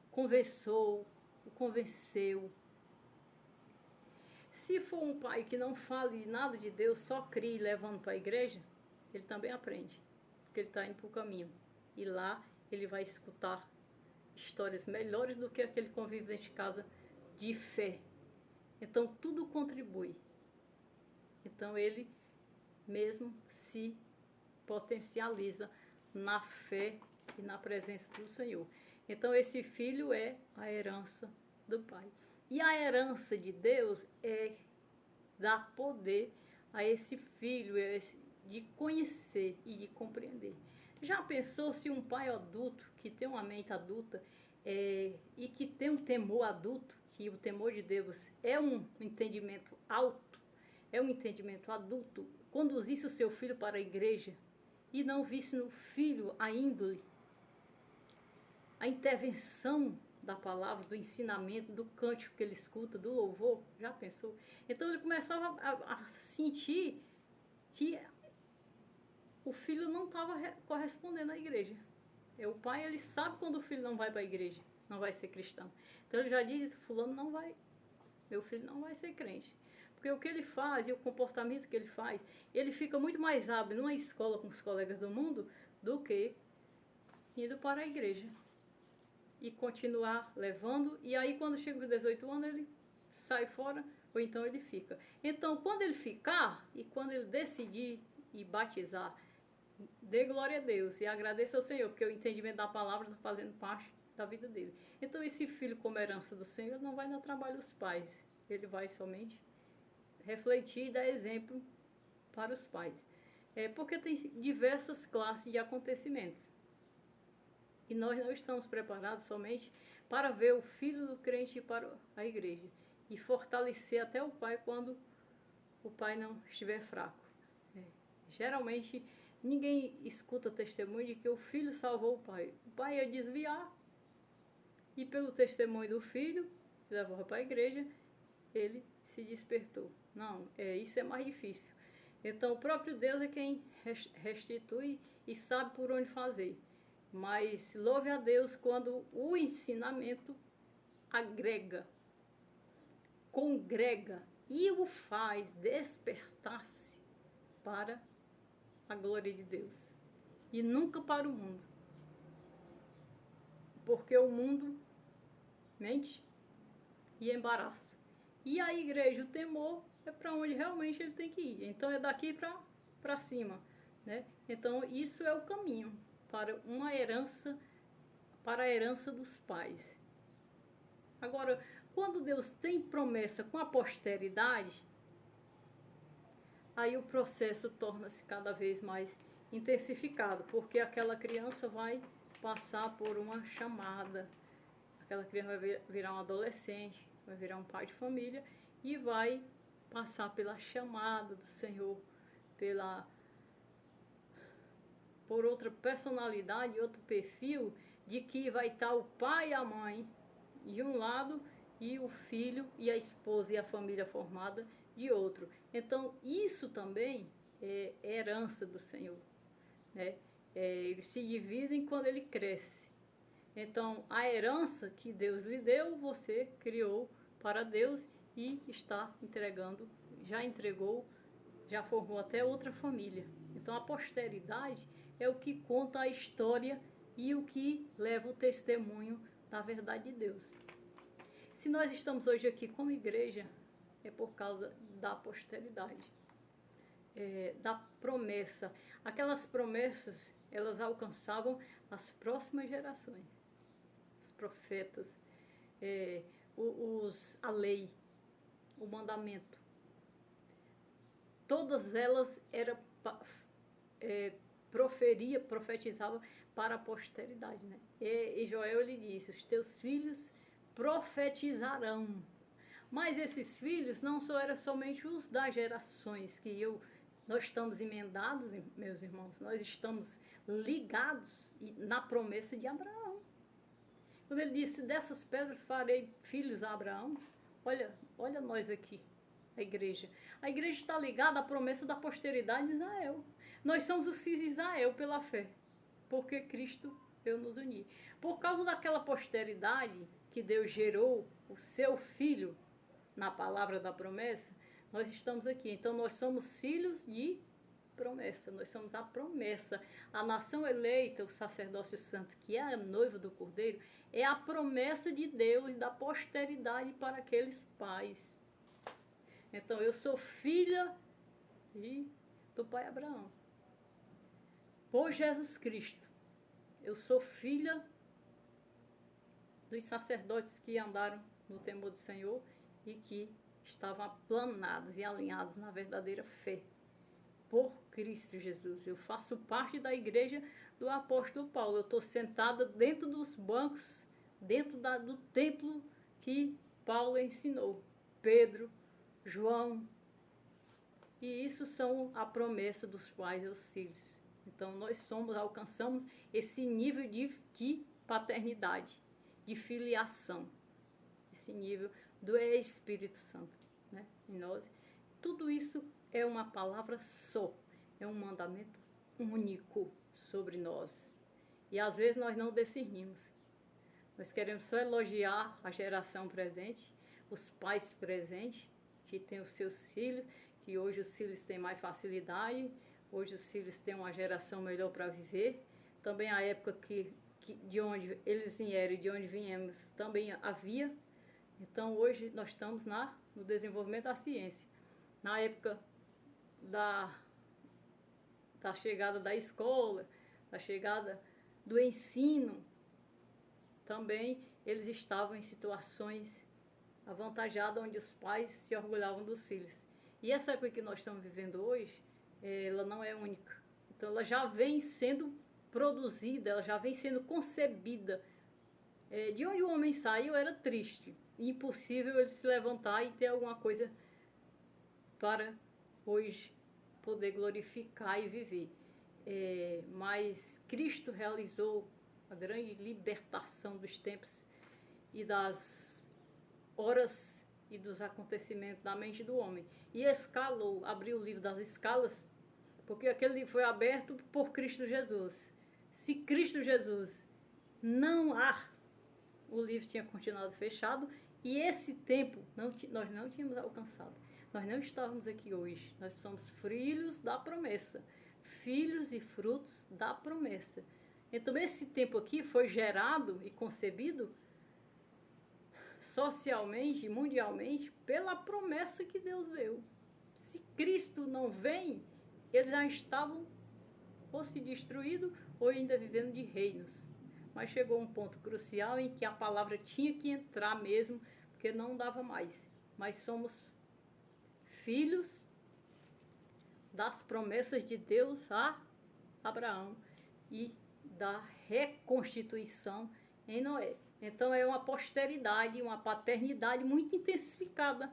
S1: conversou, o convenceu. Se for um pai que não fale nada de Deus, só crie levando para a igreja, ele também aprende, porque ele está indo para o caminho. E lá ele vai escutar histórias melhores do que aquele convívio dentro de casa de fé. Então tudo contribui. Então ele mesmo se potencializa na fé e na presença do Senhor. Então esse filho é a herança do pai. E a herança de Deus é dar poder a esse filho de conhecer e de compreender. Já pensou se um pai adulto, que tem uma mente adulta e que tem um temor adulto, que o temor de Deus é um entendimento alto, é um entendimento adulto, conduzisse o seu filho para a igreja e não visse no filho a índole, a intervenção da palavra, do ensinamento, do cântico que ele escuta, do louvor, já pensou? Então ele começava a sentir que o filho não estava correspondendo à igreja. O pai, ele sabe quando o filho não vai para a igreja, não vai ser cristão. Então ele já diz, fulano não vai, meu filho não vai ser crente. Porque o que ele faz e o comportamento que ele faz, ele fica muito mais hábil numa escola com os colegas do mundo do que indo para a igreja. E continuar levando, e aí quando chega aos 18 anos ele sai fora, ou então ele fica. Então quando ele ficar, e quando ele decidir e batizar, dê glória a Deus e agradeça ao Senhor, porque o entendimento da palavra está fazendo parte da vida dele. Então esse filho, como herança do Senhor, não vai dar trabalho aos pais, ele vai somente refletir e dar exemplo para os pais. Porque tem diversas classes de acontecimentos. E nós não estamos preparados somente para ver o filho do crente ir para a igreja e fortalecer até o pai quando o pai não estiver fraco. Geralmente, ninguém escuta testemunho de que o filho salvou o pai. O pai ia desviar e pelo testemunho do filho, que levava para a igreja, ele se despertou. Não, isso é mais difícil. Então, o próprio Deus é quem restitui e sabe por onde fazer. Mas louve a Deus quando o ensinamento agrega, congrega e o faz despertar-se para a glória de Deus. E nunca para o mundo. Porque o mundo mente e embaraça. E a igreja, o temor, é para onde realmente ele tem que ir. Então é daqui para cima, né? Então isso é o caminho para uma herança, para a herança dos pais. Agora, quando Deus tem promessa com a posteridade, aí o processo torna-se cada vez mais intensificado, porque aquela criança vai passar por uma chamada, aquela criança vai virar um adolescente, vai virar um pai de família e vai passar pela chamada do Senhor, por outra personalidade, outro perfil, de que vai estar o pai e a mãe de um lado e o filho e a esposa e a família formada de outro. Então isso também é herança do Senhor, né? Eles se dividem quando ele cresce. Então a herança que Deus lhe deu, você criou para Deus e está entregando, já entregou, já formou até outra família. Então a posteridade é o que conta a história e o que leva o testemunho da verdade de Deus. Se nós estamos hoje aqui como igreja, é por causa da posteridade, da promessa. Aquelas promessas, elas alcançavam as próximas gerações. Os profetas, a lei, o mandamento. Todas elas profetizava para a posteridade, né? E Joel, ele disse, os teus filhos profetizarão. Mas esses filhos não eram somente os das gerações nós estamos emendados, meus irmãos, nós estamos ligados na promessa de Abraão. Quando ele disse, dessas pedras farei filhos a Abraão, olha nós aqui, a igreja. A igreja está ligada à promessa da posteridade de Israel. Nós somos os filhos de Israel pela fé, porque Cristo veio nos unir. Por causa daquela posteridade que Deus gerou, o seu filho, na palavra da promessa, nós estamos aqui. Então nós somos filhos de promessa, nós somos a promessa. A nação eleita, o sacerdócio santo, que é a noiva do Cordeiro, é a promessa de Deus, da posteridade para aqueles pais. Então eu sou filha do pai Abraão. Por Jesus Cristo, eu sou filha dos sacerdotes que andaram no temor do Senhor e que estavam aplanados e alinhados na verdadeira fé. Por Cristo Jesus. Eu faço parte da igreja do apóstolo Paulo. Eu estou sentada dentro dos bancos, dentro do templo que Paulo ensinou. Pedro, João. E isso são a promessa dos pais aos filhos. Então nós alcançamos esse nível de paternidade, de filiação. Esse nível do Espírito Santo, né, em nós. Tudo isso é uma palavra só, é um mandamento único sobre nós. E às vezes nós não discernimos. Nós queremos só elogiar a geração presente, os pais presentes, que têm os seus filhos, que hoje os filhos têm mais facilidade, hoje os filhos têm uma geração melhor para viver. Também a época de onde eles vieram e de onde viemos também havia. Então hoje nós estamos no desenvolvimento da ciência. Na época da chegada da escola, da chegada do ensino, também eles estavam em situações avantajadas, onde os pais se orgulhavam dos filhos. E essa época que nós estamos vivendo hoje, ela não é única. Então ela já vem sendo produzida, ela já vem sendo concebida. De onde o homem saiu era triste, impossível ele se levantar e ter alguma coisa para hoje poder glorificar e viver. Mas Cristo realizou a grande libertação dos tempos e das horas e dos acontecimentos da mente do homem. E escalou, abriu o livro das escalas, porque aquele livro foi aberto por Cristo Jesus. Se Cristo Jesus não há, o livro tinha continuado fechado e esse tempo nós não tínhamos alcançado. Nós não estávamos aqui hoje. Nós somos filhos da promessa. Filhos e frutos da promessa. Então esse tempo aqui foi gerado e concebido socialmente, mundialmente, pela promessa que Deus deu. Se Cristo não vem, eles já estavam ou se destruídos ou ainda vivendo de reinos. Mas chegou um ponto crucial em que a palavra tinha que entrar mesmo, porque não dava mais. Mas somos filhos das promessas de Deus a Abraão e da reconstituição em Noé. Então é uma posteridade, uma paternidade muito intensificada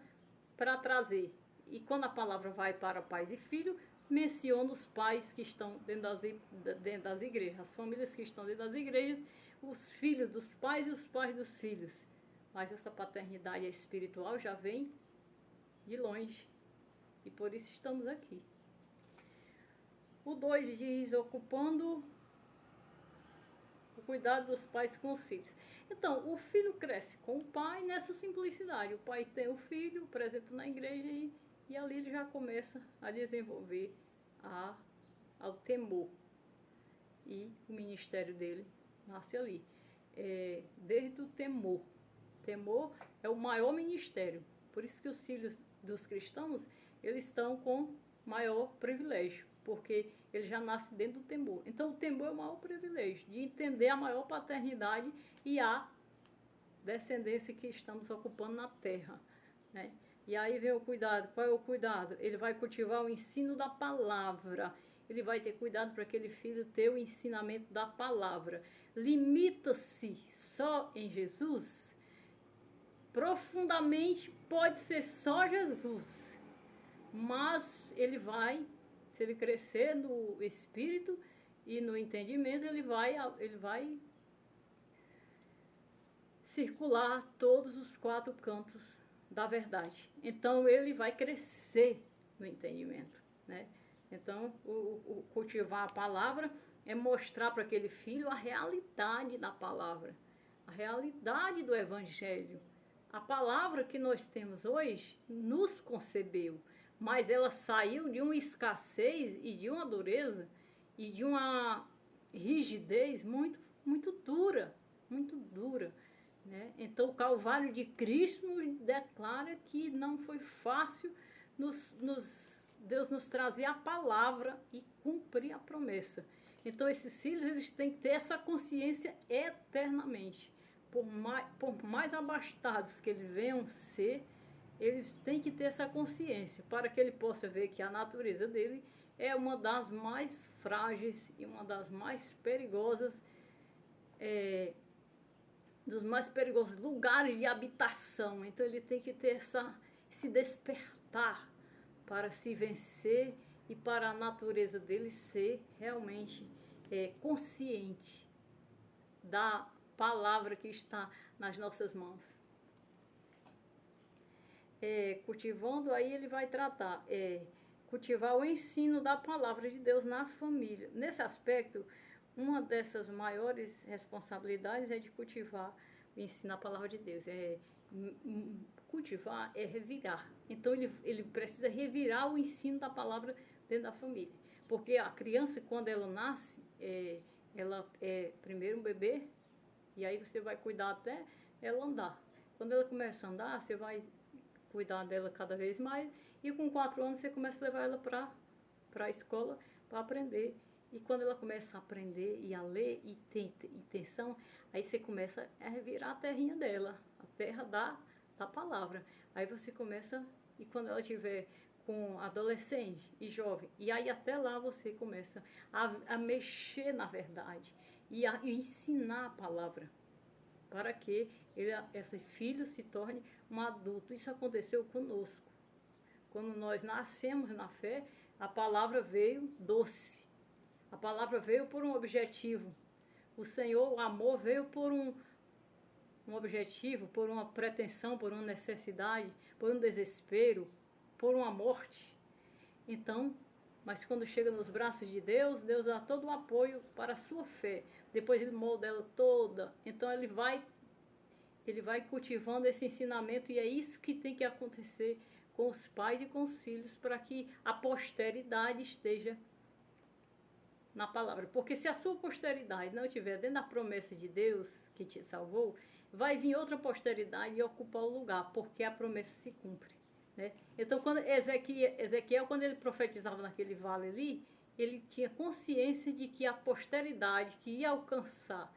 S1: para trazer. E quando a palavra vai para pais e filhos, menciona os pais que estão dentro das igrejas, as famílias que estão dentro das igrejas, os filhos dos pais e os pais dos filhos. Mas essa paternidade espiritual já vem de longe. E por isso estamos aqui. O 2 diz, ocupando o cuidado dos pais com os filhos. Então, o filho cresce com o pai nessa simplicidade. O pai tem o filho, apresenta na igreja e ali ele já começa a desenvolver ao temor. E o ministério dele nasce ali. Desde o temor. Temor é o maior ministério. Por isso que os filhos dos cristãos, eles estão com maior privilégio, porque ele já nasce dentro do temor. Então o temor é o maior privilégio, de entender a maior paternidade e a descendência que estamos ocupando na terra, né? E aí vem o cuidado. Qual é o cuidado? Ele vai cultivar o ensino da palavra. Ele vai ter cuidado para aquele filho ter o ensinamento da palavra. Limita-se só em Jesus? Profundamente pode ser só Jesus. Mas ele vai, se ele crescer no espírito e no entendimento, ele vai circular todos os 4 cantos da verdade. Então ele vai crescer no entendimento, né? Então o cultivar a palavra é mostrar para aquele filho a realidade da palavra, a realidade do evangelho. A palavra que nós temos hoje nos concebeu, mas ela saiu de uma escassez e de uma dureza e de uma rigidez muito dura, né? Então o Calvário de Cristo nos declara que não foi fácil Deus nos trazer a palavra e cumprir a promessa. Então esses filhos, eles têm que ter essa consciência eternamente. Por mais abastados que eles venham ser, eles têm que ter essa consciência para que ele possa ver que a natureza dele é uma das mais frágeis e uma das mais perigosas, dos mais perigosos lugares de habitação. Então ele tem que ter esse despertar para se vencer e para a natureza dele ser realmente consciente da palavra que está nas nossas mãos. Cultivando, aí ele vai tratar, cultivar o ensino da palavra de Deus na família. Nesse aspecto, uma dessas maiores responsabilidades é de cultivar o ensino da palavra de Deus. Cultivar é revirar. Então ele precisa revirar o ensino da palavra dentro da família. Porque a criança, quando ela nasce, ela é primeiro um bebê, e aí você vai cuidar até ela andar. Quando ela começa a andar, você vai cuidar dela cada vez mais, e com 4 anos você começa a levar ela para a escola para aprender. E quando ela começa a aprender e a ler e ter intenção, aí você começa a revirar a terrinha dela, a terra da palavra. Aí você começa, e quando ela estiver com adolescente e jovem, e aí até lá você começa a mexer na verdade e a ensinar a palavra, para que esse filho se torne um adulto. Isso aconteceu conosco. Quando nós nascemos na fé, a palavra veio doce. A palavra veio por um objetivo. O Senhor, o amor, veio por um objetivo, por uma pretensão, por uma necessidade, por um desespero, por uma morte. Então, mas quando chega nos braços de Deus, Deus dá todo o apoio para a sua fé. Depois ele molda ela toda. Então ele vai cultivando esse ensinamento, e é isso que tem que acontecer com os pais e com os filhos, para que a posteridade esteja na palavra. Porque se a sua posteridade não estiver dentro da promessa de Deus que te salvou, vai vir outra posteridade e ocupar o lugar, porque a promessa se cumpre, né? Então quando Ezequiel, quando ele profetizava naquele vale ali, ele tinha consciência de que a posteridade que ia alcançar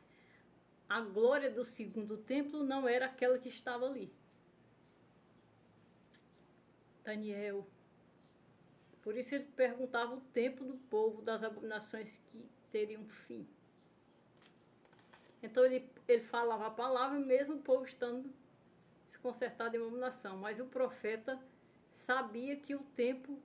S1: a glória do segundo templo não era aquela que estava ali. Daniel. Por isso ele perguntava o tempo do povo, das abominações que teriam fim. Então ele falava a palavra, mesmo o povo estando desconcertado em abominação. Mas o profeta sabia que o tempo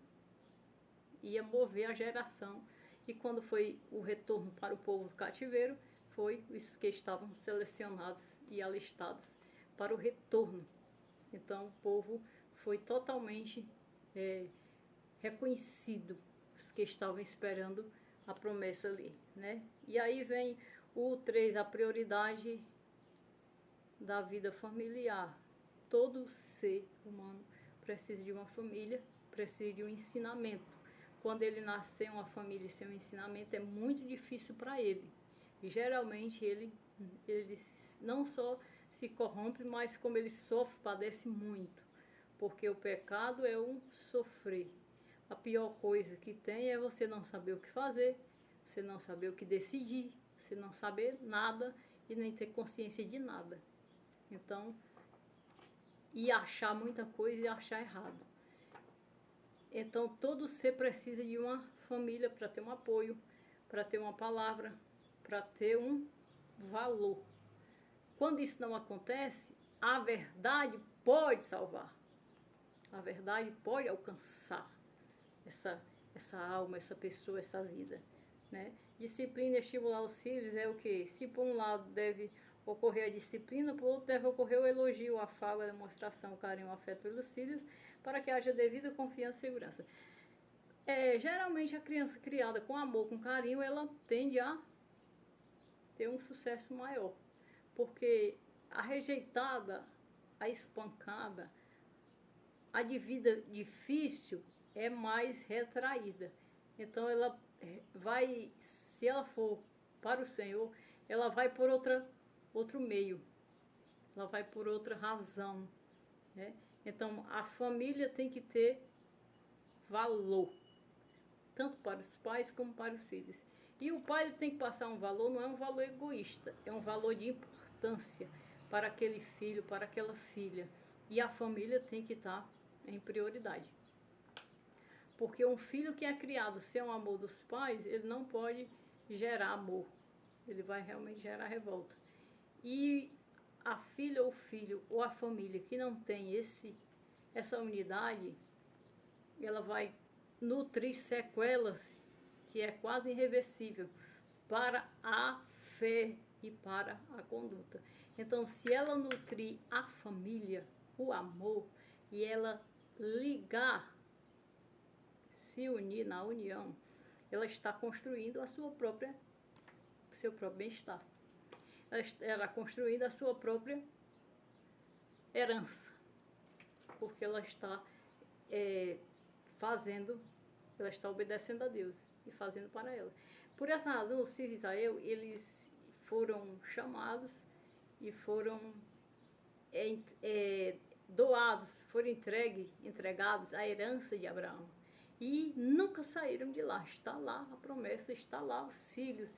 S1: ia mover a geração. E quando foi o retorno para o povo do cativeiro, foi os que estavam selecionados e alistados para o retorno. Então o povo foi totalmente reconhecido, os que estavam esperando a promessa ali, né? E aí vem o 3, a prioridade da vida familiar. Todo ser humano precisa de uma família, precisa de um ensinamento. Quando ele nascer uma família sem um ensinamento, é muito difícil para ele. E geralmente ele não só se corrompe, mas como ele sofre, padece muito. Porque o pecado é um sofrer. A pior coisa que tem é você não saber o que fazer, você não saber o que decidir, você não saber nada e nem ter consciência de nada. Então, e achar muita coisa e achar errado. Então, todo ser precisa de uma família para ter um apoio, para ter uma palavra, para ter um valor. Quando isso não acontece, a verdade pode salvar. A verdade pode alcançar essa alma, essa pessoa, essa vida, né? Disciplina e estimular os filhos é o quê? Se por um lado deve ocorrer a disciplina, por outro deve ocorrer o elogio, o afago, a demonstração, o carinho, o afeto pelos filhos, para que haja devida confiança e segurança. Geralmente a criança criada com amor, com carinho, ela tende a ter um sucesso maior, porque a rejeitada, a espancada, a de vida difícil é mais retraída. Então ela vai, se ela for para o Senhor, ela vai por outro meio, ela vai por outra razão, né? Então a família tem que ter valor, tanto para os pais como para os filhos. E o pai tem que passar um valor, não é um valor egoísta, é um valor de importância para aquele filho, para aquela filha. E a família tem que estar em prioridade. Porque um filho que é criado sem o amor dos pais, ele não pode gerar amor. Ele vai realmente gerar revolta. E a filha ou o filho ou a família que não tem essa unidade, ela vai nutrir sequelas que é quase irreversível para a fé e para a conduta. Então, se ela nutrir a família, o amor, e ela ligar, se unir na união, ela está construindo o seu próprio bem-estar. Ela está construindo a sua própria herança, porque ela está ela está obedecendo a Deus e fazendo para ela. Por essa razão, os filhos de Israel, eles foram chamados e foram doados, foram entregados à herança de Abraão. E nunca saíram de lá. Está lá a promessa, está lá os filhos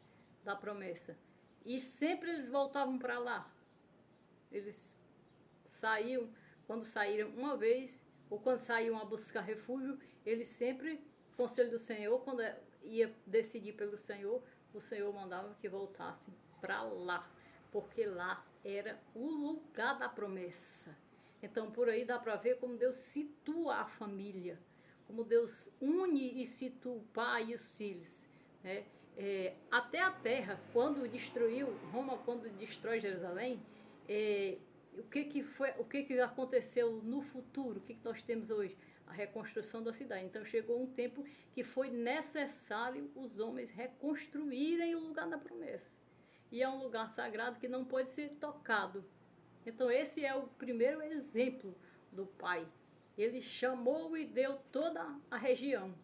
S1: da promessa. E sempre eles voltavam para lá. Eles saíam, quando saíram uma vez, ou quando saíam a buscar refúgio, eles sempre, conselho do Senhor, quando ia decidir pelo Senhor, o Senhor mandava que voltassem para lá, porque lá era o lugar da promessa. Então, por aí dá para ver como Deus situa a família, como Deus une e situa o pai e os filhos, né? Até a terra, quando destruiu Roma, quando destrói Jerusalém, o que aconteceu no futuro? O que nós temos hoje? A reconstrução da cidade. Então chegou um tempo que foi necessário os homens reconstruírem o lugar da promessa. E é um lugar sagrado que não pode ser tocado. Então esse é o primeiro exemplo do Pai. Ele chamou e deu toda a região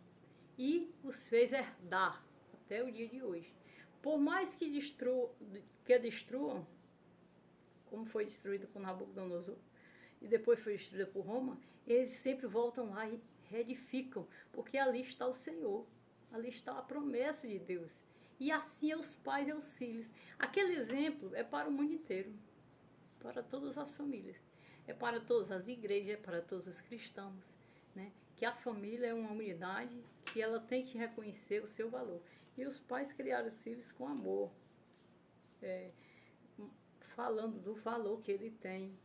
S1: e os fez herdar até o dia de hoje. Por mais que destruam, como foi destruído por Nabucodonosor e depois foi destruída por Roma, eles sempre voltam lá e reedificam, porque ali está o Senhor, ali está a promessa de Deus. E assim é os pais e os filhos. Aquele exemplo é para o mundo inteiro, para todas as famílias, é para todas as igrejas, é para todos os cristãos, né? Que a família é uma unidade, que ela tem que reconhecer o seu valor. E os pais criaram os filhos com amor, falando do valor que ele tem,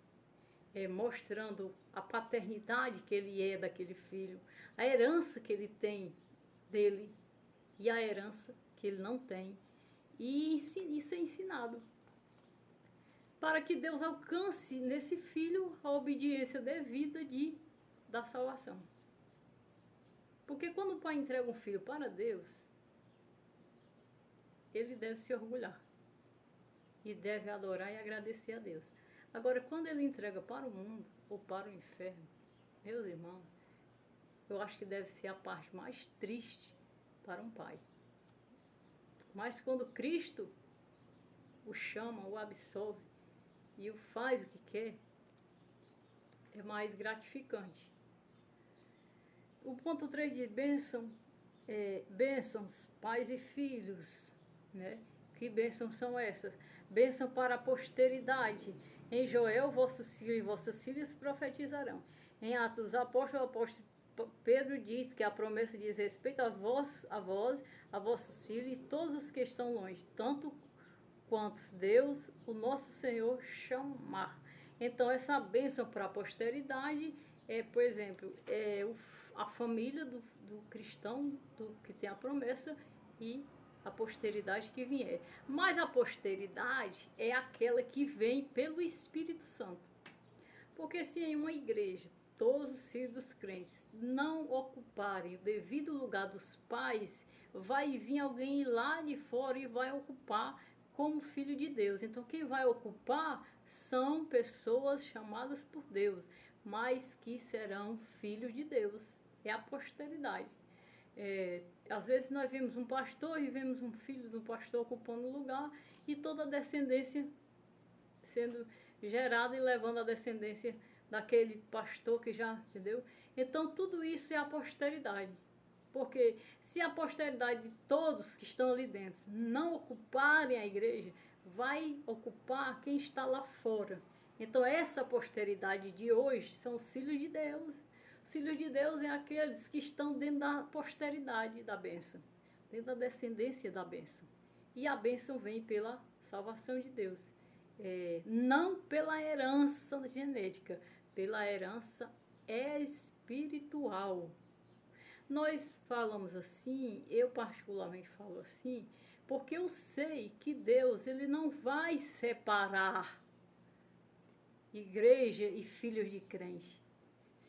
S1: mostrando a paternidade que ele é daquele filho, a herança que ele tem dele e a herança que ele não tem. E isso é ensinado para que Deus alcance nesse filho a obediência devida da salvação. Porque quando o pai entrega um filho para Deus, ele deve se orgulhar e deve adorar e agradecer a Deus. Agora, quando ele entrega para o mundo ou para o inferno, meus irmãos, eu acho que deve ser a parte mais triste para um pai. Mas quando Cristo o chama, o absolve e o faz o que quer, é mais gratificante. O ponto 3 de bênçãos, pais e filhos, né? Que bênçãos são essas? Bênção para a posteridade. Em Joel, vossos filhos e vossas filhas profetizarão. Em Atos dos Apóstolos, o apóstolo Pedro diz que a promessa diz respeito a vós, a vossos filhos e todos os que estão longe, tanto quanto Deus, o nosso Senhor, chamar. Então, essa bênção para a posteridade é, por exemplo, a família do cristão que tem a promessa e a posteridade que vier. Mas a posteridade é aquela que vem pelo Espírito Santo. Porque se em uma igreja todos os filhos dos crentes não ocuparem o devido lugar dos pais, vai vir alguém lá de fora e vai ocupar como filho de Deus. Então quem vai ocupar são pessoas chamadas por Deus, mas que serão filhos de Deus. É a posteridade. Às vezes nós vemos um pastor e vemos um filho do pastor ocupando o lugar e toda a descendência sendo gerada e levando a descendência daquele pastor que já, entendeu? Então tudo isso é a posteridade. Porque se a posteridade de todos que estão ali dentro não ocuparem a igreja, vai ocupar quem está lá fora. Então essa posteridade de hoje são os filhos de Deus. Os filhos de Deus é aqueles que estão dentro da posteridade da bênção, dentro da descendência da bênção. E a bênção vem pela salvação de Deus. Não pela herança genética, pela herança espiritual. Nós falamos assim, eu particularmente falo assim, porque eu sei que Deus ele não vai separar igreja e filhos de crente.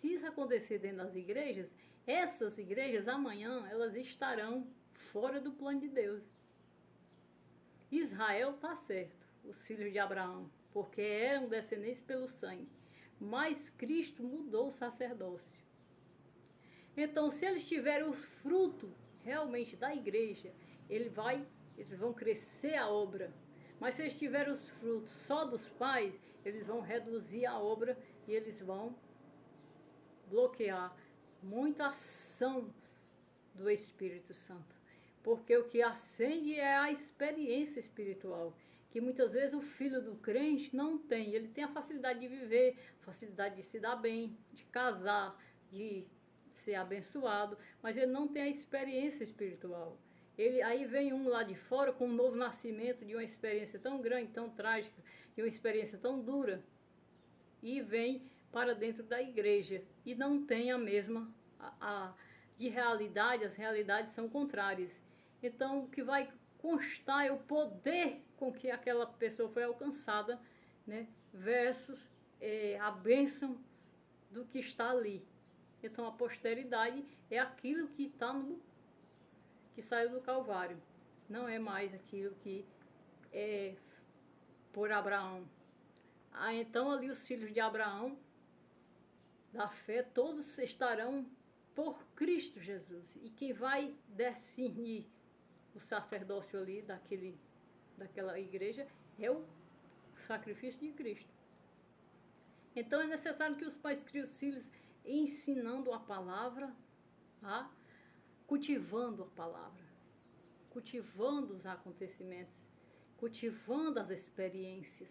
S1: Se isso acontecer dentro das igrejas, essas igrejas amanhã elas estarão fora do plano de Deus. Israel está certo, os filhos de Abraão, porque eram descendentes pelo sangue. Mas Cristo mudou o sacerdócio. Então, se eles tiverem os frutos realmente da igreja, eles vão crescer a obra. Mas se eles tiverem os frutos só dos pais, eles vão reduzir a obra e eles vão bloquear muita ação do Espírito Santo. Porque o que acende é a experiência espiritual, que muitas vezes o filho do crente não tem. Ele tem a facilidade de viver, facilidade de se dar bem, de casar, de ser abençoado, mas ele não tem a experiência espiritual. Aí vem um lá de fora com um novo nascimento de uma experiência tão grande, tão trágica, de uma experiência tão dura, e vem para dentro da igreja e não tem a mesma de realidade. As realidades são contrárias. Então o que vai constar é o poder com que aquela pessoa foi alcançada, né, versus a bênção do que está ali. Então a posteridade é aquilo que está que saiu do Calvário. Não é mais aquilo que é por Abraão. Então ali os filhos de Abraão, da fé, todos estarão por Cristo Jesus. E quem vai discernir o sacerdócio ali daquela igreja é o sacrifício de Cristo. Então é necessário que os pais criem os filhos ensinando a palavra, cultivando a palavra, cultivando os acontecimentos, cultivando as experiências,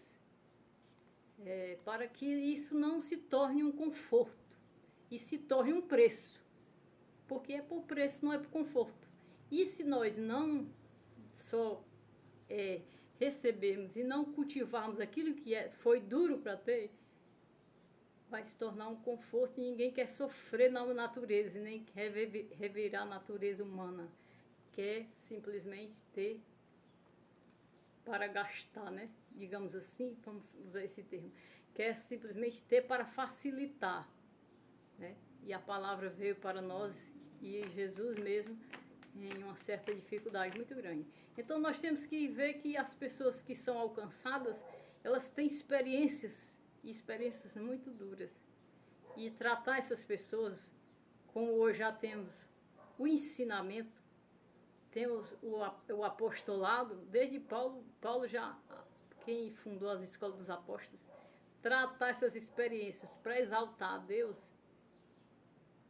S1: para que isso não se torne um conforto e se torne um preço, porque é por preço, não é por conforto. E se nós não só recebermos e não cultivarmos aquilo que foi duro para ter, vai se tornar um conforto e ninguém quer sofrer na natureza, nem quer revirar a natureza humana. Quer simplesmente ter para gastar, né? Digamos assim, vamos usar esse termo. Quer simplesmente ter para facilitar, né? E a palavra veio para nós e Jesus mesmo em uma certa dificuldade muito grande. Então nós temos que ver que as pessoas que são alcançadas, elas têm experiências muito duras. E tratar essas pessoas, como hoje já temos o ensinamento, temos o apostolado, desde Paulo já, quem fundou as escolas dos apóstolos, tratar essas experiências para exaltar a Deus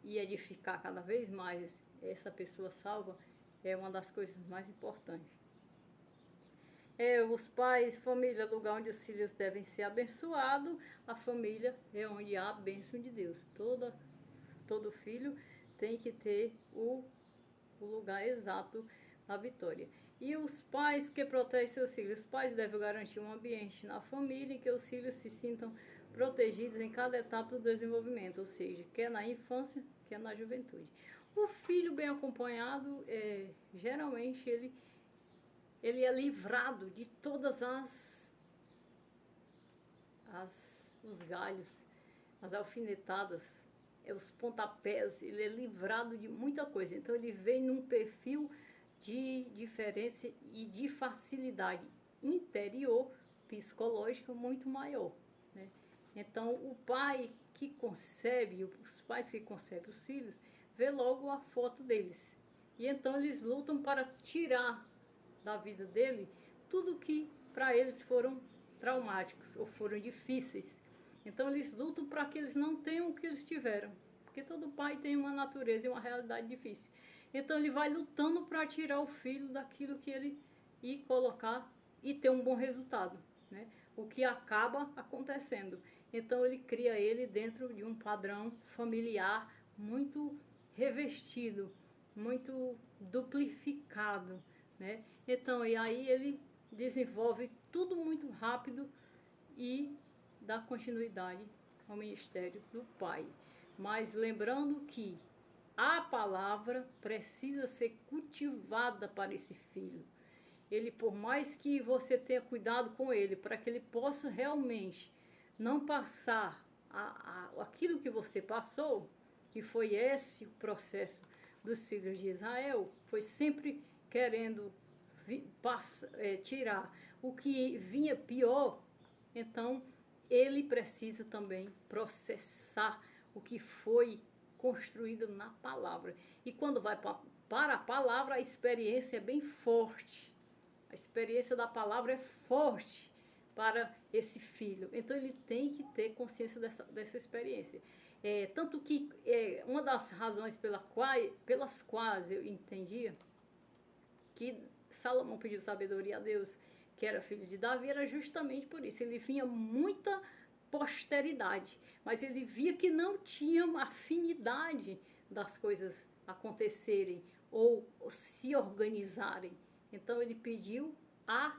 S1: e edificar cada vez mais essa pessoa salva, é uma das coisas mais importantes. Os pais, família, lugar onde os filhos devem ser abençoados. A família é onde há a bênção de Deus. Todo filho tem que ter o lugar exato da vitória. E os pais que protegem seus filhos. Os pais devem garantir um ambiente na família em que os filhos se sintam protegidos em cada etapa do desenvolvimento, ou seja, quer na infância, quer na juventude. O filho bem acompanhado, geralmente ele é livrado de todas os galhos, as alfinetadas, os pontapés, ele é livrado de muita coisa. Então ele vem num perfil de diferença e de facilidade interior, psicológica muito maior, né? Então o pai que concebe, os pais que concebem os filhos, vê logo a foto deles. E então eles lutam para tirar da vida dele tudo que para eles foram traumáticos ou foram difíceis. Então eles lutam para que eles não tenham o que eles tiveram, porque todo pai tem uma natureza e uma realidade difícil. Então ele vai lutando para tirar o filho daquilo que ele e colocar e ter um bom resultado, né? O que acaba acontecendo. Então ele cria ele dentro de um padrão familiar muito revestido, muito duplificado, né? Então, e aí ele desenvolve tudo muito rápido e dá continuidade ao ministério do pai. Mas lembrando que a palavra precisa ser cultivada para esse filho. Ele, por mais que você tenha cuidado com ele, para que ele possa realmente não passar aquilo que você passou, que foi esse o processo dos filhos de Israel, foi sempre querendo tirar o que vinha pior. Então ele precisa também processar o que foi construído na palavra. E quando vai para a palavra, a experiência é bem forte. A experiência da palavra é forte para esse filho. Então ele tem que ter consciência dessa experiência. Tanto que uma das razões pelas quais eu entendia que Salomão pediu sabedoria a Deus, que era filho de Davi, era justamente por isso. Ele vinha muita posteridade, mas ele via que não tinha afinidade das coisas acontecerem ou se organizarem. Então ele pediu a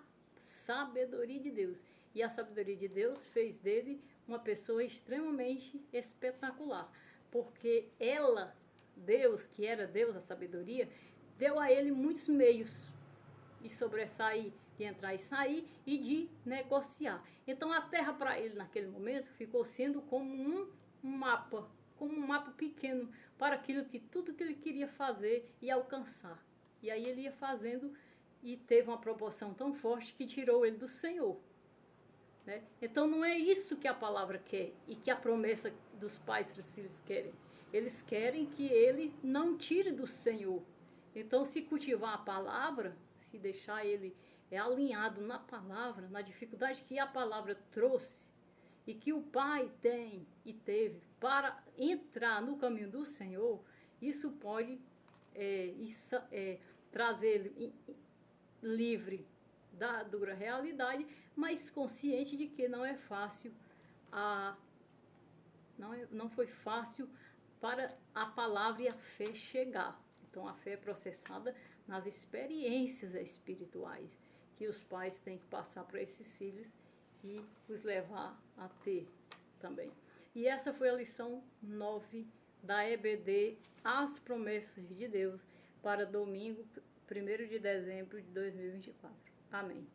S1: sabedoria de Deus. E a sabedoria de Deus fez dele uma pessoa extremamente espetacular. Porque Deus, que era Deus, a sabedoria, deu a ele muitos meios de sobressair, de entrar e sair e de negociar. Então a terra para ele naquele momento ficou sendo como um mapa pequeno para tudo que ele queria fazer e alcançar. E aí ele ia fazendo e teve uma proporção tão forte que tirou ele do Senhor, né? Então não é isso que a palavra quer e que a promessa dos pais para os filhos querem. Eles querem que ele não tire do Senhor. Então se cultivar a palavra, se deixar ele alinhado na palavra, na dificuldade que a palavra trouxe e que o pai tem e teve para entrar no caminho do Senhor, isso pode trazer ele livre da dura realidade, mas consciente de que não é fácil, não foi fácil para a palavra e a fé chegar. Então a fé é processada nas experiências espirituais que os pais têm que passar para esses filhos e os levar a ter também. E essa foi a lição 9 da EBD, As Promessas de Deus, para domingo, 1º de dezembro de 2024. Amém.